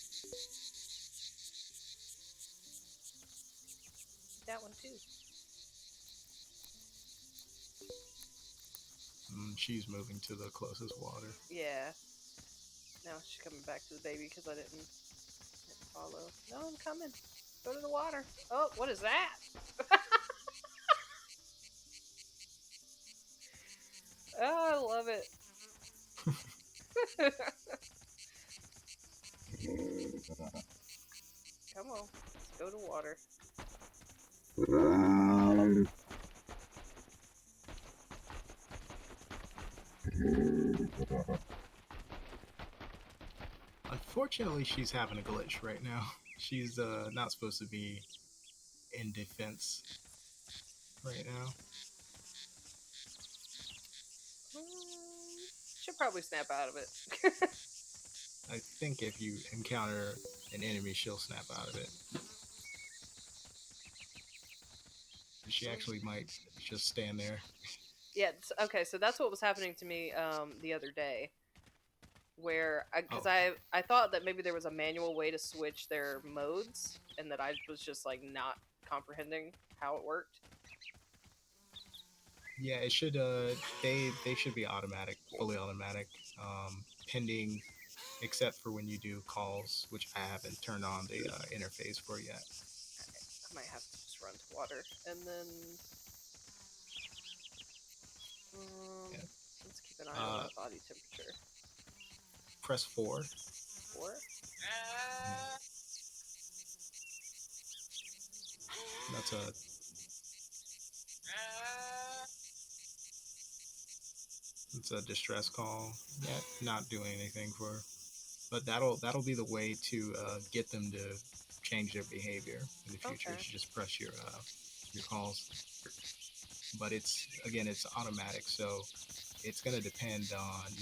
that one too. She's moving to the closest water. Yeah. Now she's coming back to the baby because I didn't follow. No, I'm coming. Go to the water. Oh, what is that? Oh, I love it. Come on, let's go to water. Unfortunately, she's having a glitch right now. She's not supposed to be in defense right now. She'll probably snap out of it. I think if you encounter an enemy, she'll snap out of it. She actually might just stand there. Yeah. Okay. So that's what was happening to me the other day, where because Oh. I thought that maybe there was a manual way to switch their modes, and that I was just like not comprehending how it worked. Yeah, it should. They should be automatic, fully automatic, pending, except for when you do calls, which I haven't turned on the interface for yet. I might have to just run to water and then Yeah. let's keep an eye on my body temperature. Press 4. 4. That's a. It's a distress call. Yeah, not doing anything for her. But that'll be the way to get them to change their behavior in the future. Okay. You just press your calls. But it's automatic, so it's gonna depend on,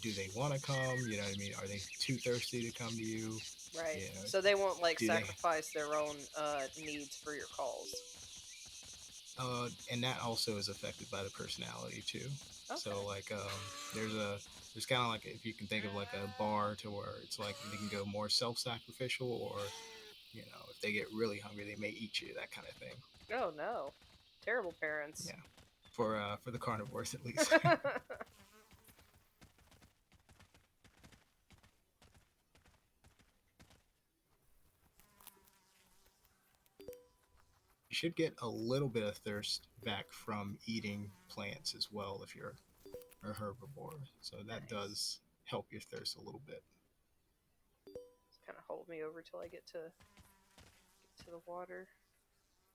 do they want to come? You know what I mean? Are they too thirsty to come to you? Right. You know, So they won't like do they- sacrifice their own needs for your calls. and that also is affected by the personality too. Okay. So like there's kind of like, if you can think of like a bar to where it's like they can go more self-sacrificial, or if they get really hungry they may eat you, that kind of thing. Oh no. Terrible parents. Yeah. For the carnivores at least. You should get a little bit of thirst back from eating plants as well if you're a herbivore. So that does help your thirst a little bit. Just kind of hold me over till I get to the water.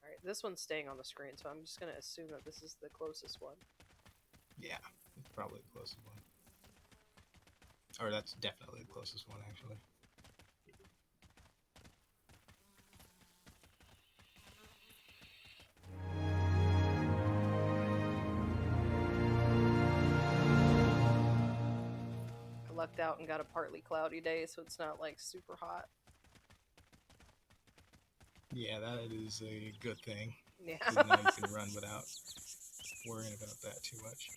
All right, this one's staying on the screen, so I'm just gonna assume that this is the closest one. Yeah, it's probably the closest one. Or that's definitely the closest one, actually. I lucked out and got a partly cloudy day, so it's not like super hot. Yeah, that is a good thing. Yeah. Now you can run without worrying about that too much.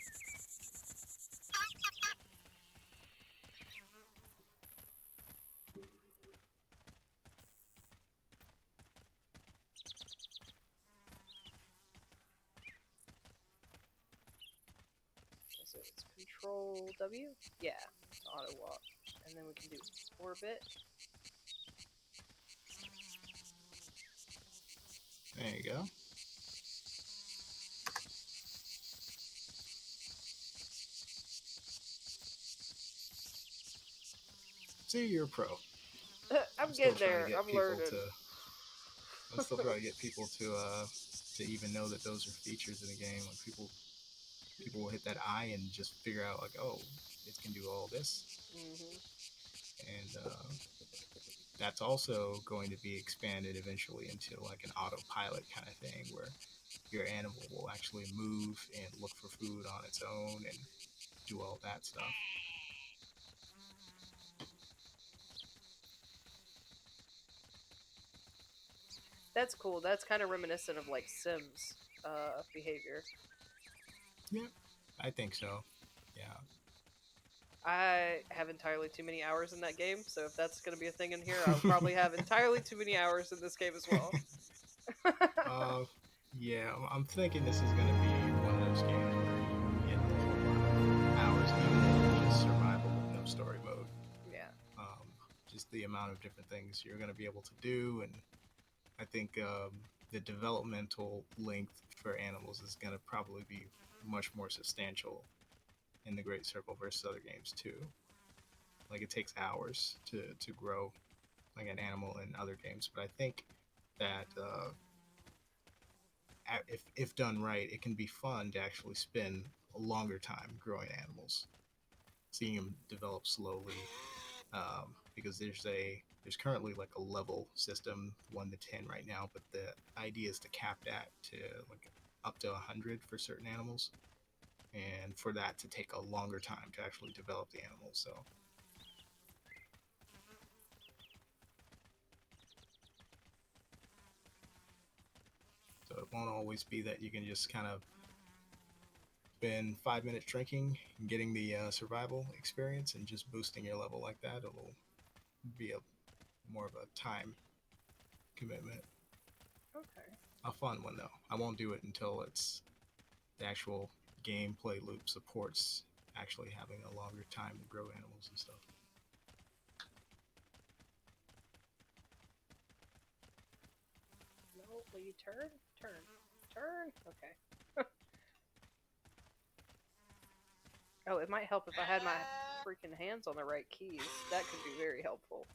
So it's Control W? Yeah, it's auto walk. And then we can do orbit. There you go. See, you're a pro. I'm getting there. I'm learning. I'm still trying to get people to even know that those are features in the game. Like people will hit that eye and just figure out like, oh, it can do all this. Mm-hmm. And that's also going to be expanded eventually into like an autopilot kind of thing, where your animal will actually move and look for food on its own and do all that stuff. That's cool. That's kind of reminiscent of like Sims behavior. Yeah, I think so. Yeah. I have entirely too many hours in that game, so if that's going to be a thing in here, I'll probably have entirely too many hours in this game as well. Yeah, I'm thinking this is going to be one of those games where you get a whole lot of hours, even in just survival with no story mode. Yeah. Just the amount of different things you're going to be able to do, and I think the developmental length for animals is going to probably be much more substantial in the Great Circle versus other games too. Like it takes hours to grow like an animal in other games. But I think that if done right, it can be fun to actually spend a longer time growing animals, seeing them develop slowly. Because there's currently like a level system 1 to 10 right now, but the idea is to cap that to like up to 100 for certain animals, and for that to take a longer time to actually develop the animal. So it won't always be that you can just kind of spend 5 minutes drinking and getting the survival experience and just boosting your level like that. It'll be a more of a time commitment. Okay. A fun one though. I won't do it until it's the actual gameplay loop supports actually having a longer time to grow animals and stuff. No, will you turn? Turn. Turn? Okay. Oh, it might help if I had my freaking hands on the right keys. That could be very helpful.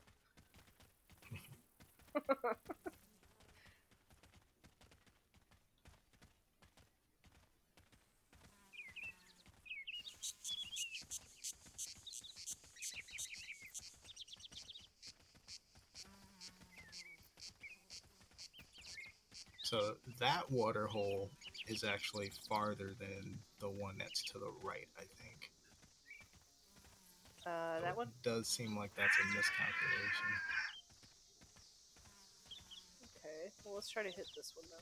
So that water hole is actually farther than the one that's to the right, I think. So That it one? does seem like that's a miscalculation. Okay. Well, let's try to hit this one then.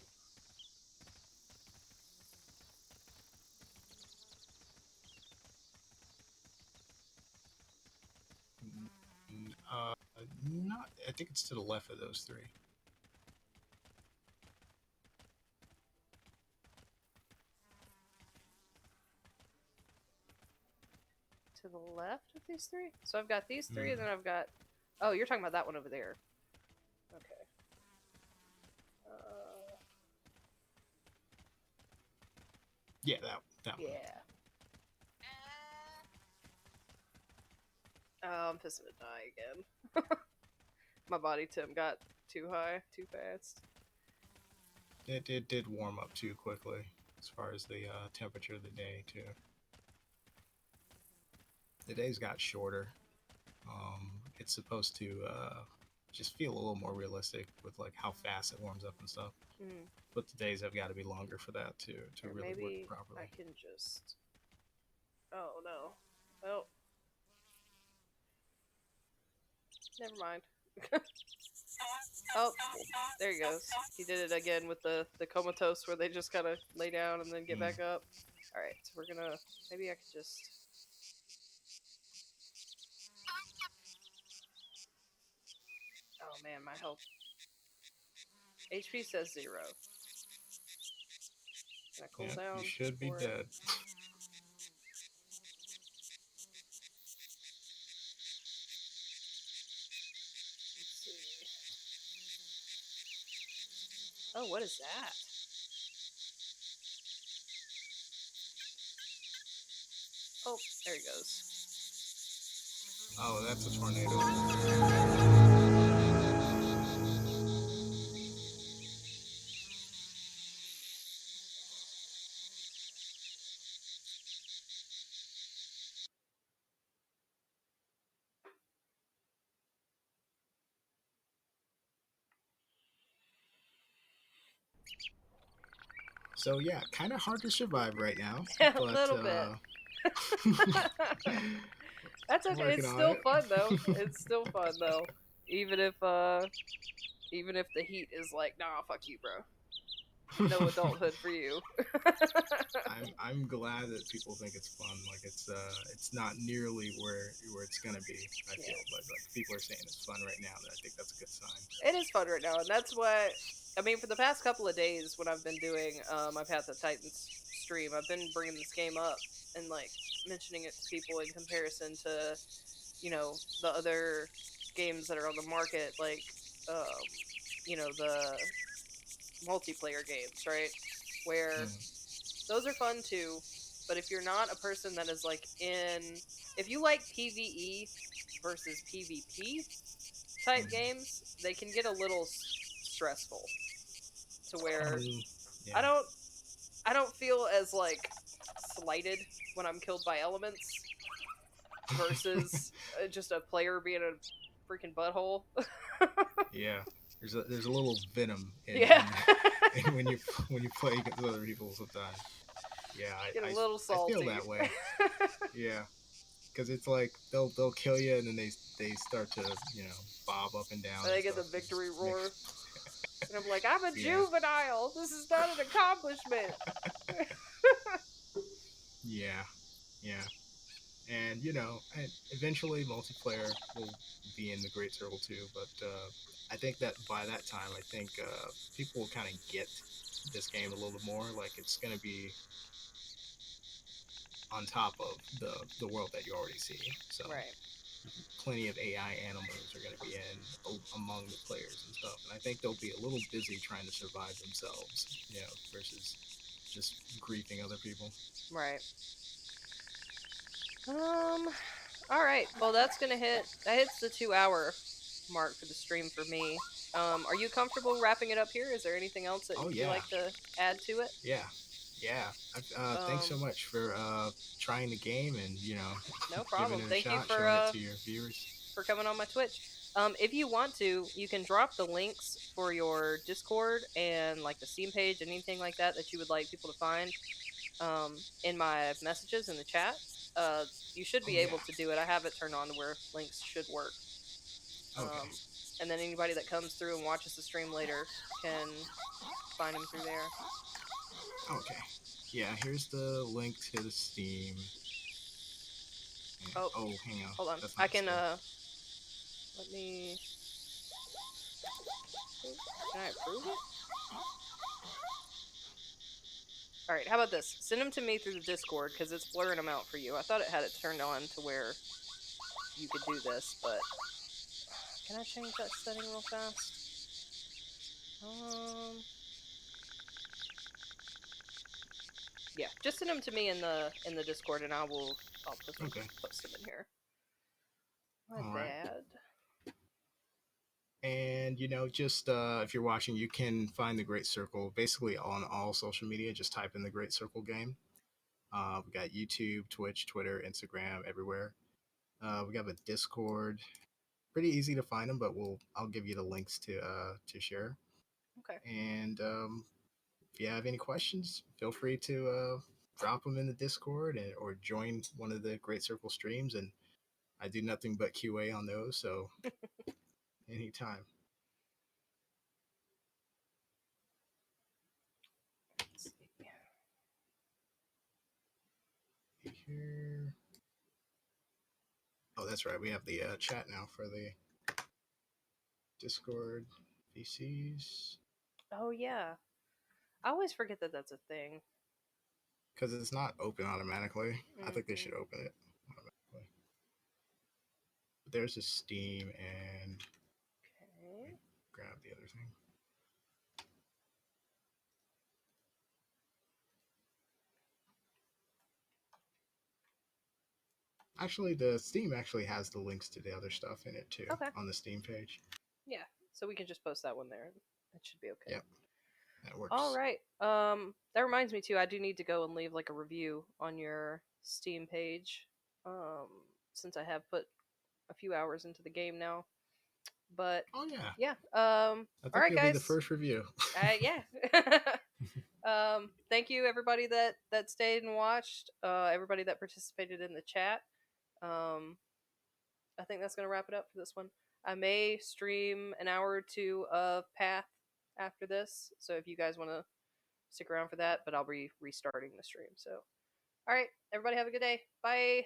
Not. I think it's to the left of those three. To the left of these three? So I've got these three, and Mm. then I've got. Oh, you're talking about that one over there. Okay. Yeah, that one. Yeah. Oh, I'm pissing to die again. My body temp got too high, too fast. It did warm up too quickly as far as the temperature of the day too. The days got shorter. It's supposed to just feel a little more realistic with like how fast it warms up and stuff. Mm. But the days have got to be longer for that to Or really work maybe properly. I can just. Oh no. Oh. Never mind. Oh, there he goes. He did it again with the comatose where they just kind of lay down and then get back up. All right, so we're gonna. Maybe I could just. Oh man, my health. HP says 0. Can I cool Yeah, you down should be before? dead. Let's see. Oh, what is that? Oh, there he goes. Oh, that's a tornado. So yeah, kind of hard to survive right now, A but little bit. That's okay. working It's on still it. fun though. It's still fun though. Even if even if the heat is like, nah, fuck you, bro. No adulthood for you. I'm glad that people think it's fun. Like it's not nearly where it's gonna be. I Yeah. feel, but like people are saying it's fun right now. That I think that's a good sign. It is fun right now, and that's what I mean. For the past couple of days, when I've been doing my Path of Titans stream, I've been bringing this game up and like mentioning it to people in comparison to the other games that are on the market, like um, the multiplayer games, right? Where Mm. those are fun too, but if you're not a person that is like if you like PVE, versus PvP type games, they can get a little stressful to where Yeah. I don't I don't feel as like slighted when I'm killed by elements versus just a player being a freaking butthole. Yeah. There's a little venom Yeah. in when you play against other people sometimes. Yeah, Get a little I feel salty. that way. Yeah, because it's like they'll kill you and then they start to bob up and down And and they get stuff. the victory Just roar. makes And I'm like, I'm a yeah juvenile. This is not an accomplishment. yeah yeah. And and eventually multiplayer will be in the Great Circle too. But I think that by that time, I think people will kind of get this game a little bit more. Like it's gonna be on top of the world that you already see. So Right. plenty of AI animals are going to be among the players and stuff. And I think they'll be a little busy trying to survive themselves, versus just griefing other people. Right. All right. Well, that's gonna that hits the 2 hour mark for the stream for me. Are you comfortable wrapping it up here? Is there anything else that Oh you yeah, like to add to it? yeah, yeah. Thanks so Um, much for trying the game and no giving problem. it a Thank you shot, showing it to your viewers. for coming on my Twitch. If you want to, you can drop the links for your Discord and like the Steam page, anything like that that you would like people to find in my messages in the chat. You should Oh be yeah. able to do it. I have it turned on to where links should work. Okay. And then anybody that comes through and watches the stream later can find them through there. Okay. Yeah. Here's the link to the Steam. Oh, Hang on. hold on. That's I not can Steam. let me. Can I approve it? All right. How about this? Send them to me through the Discord because it's blurring them out for you. I thought it had it turned on to where you could do this, but can I change that setting real fast? Yeah, just send them to me in the Discord, and I'll post them in here. My All right. bad. And just if you're watching, you can find the Great Circle basically on all social media. Just type in the Great Circle game. We got YouTube, Twitch, Twitter, Instagram, everywhere. We have a Discord. Pretty easy to find them, but I'll give you the links to share. Okay. And if you have any questions, feel free to drop them in the Discord or join one of the Great Circle streams. And I do nothing but QA on those, so anytime. Let's see. Here. Oh, that's right. We have the chat now for the Discord VCs. Oh yeah, I always forget that that's a thing. Because it's not open automatically. Mm-hmm. I think they should open it automatically. But there's a Steam and Okay. grab the other thing. Actually, the Steam actually has the links to the other stuff in it too. Okay. On the Steam page. Yeah, so we can just post that one there. That should be okay. Yep. That works. All right. That reminds me too. I do need to go and leave like a review on your Steam page. Since I have put a few hours into the game now. But oh yeah. Yeah. I think all right, you'll guys. be the first review. Yeah. Thank you everybody that stayed and watched. Everybody that participated in the chat. I think that's gonna wrap it up for this one. I may stream an hour or two of Path after this, so if you guys want to stick around for that, but I'll be restarting the stream. So, all right, everybody have a good day. Bye.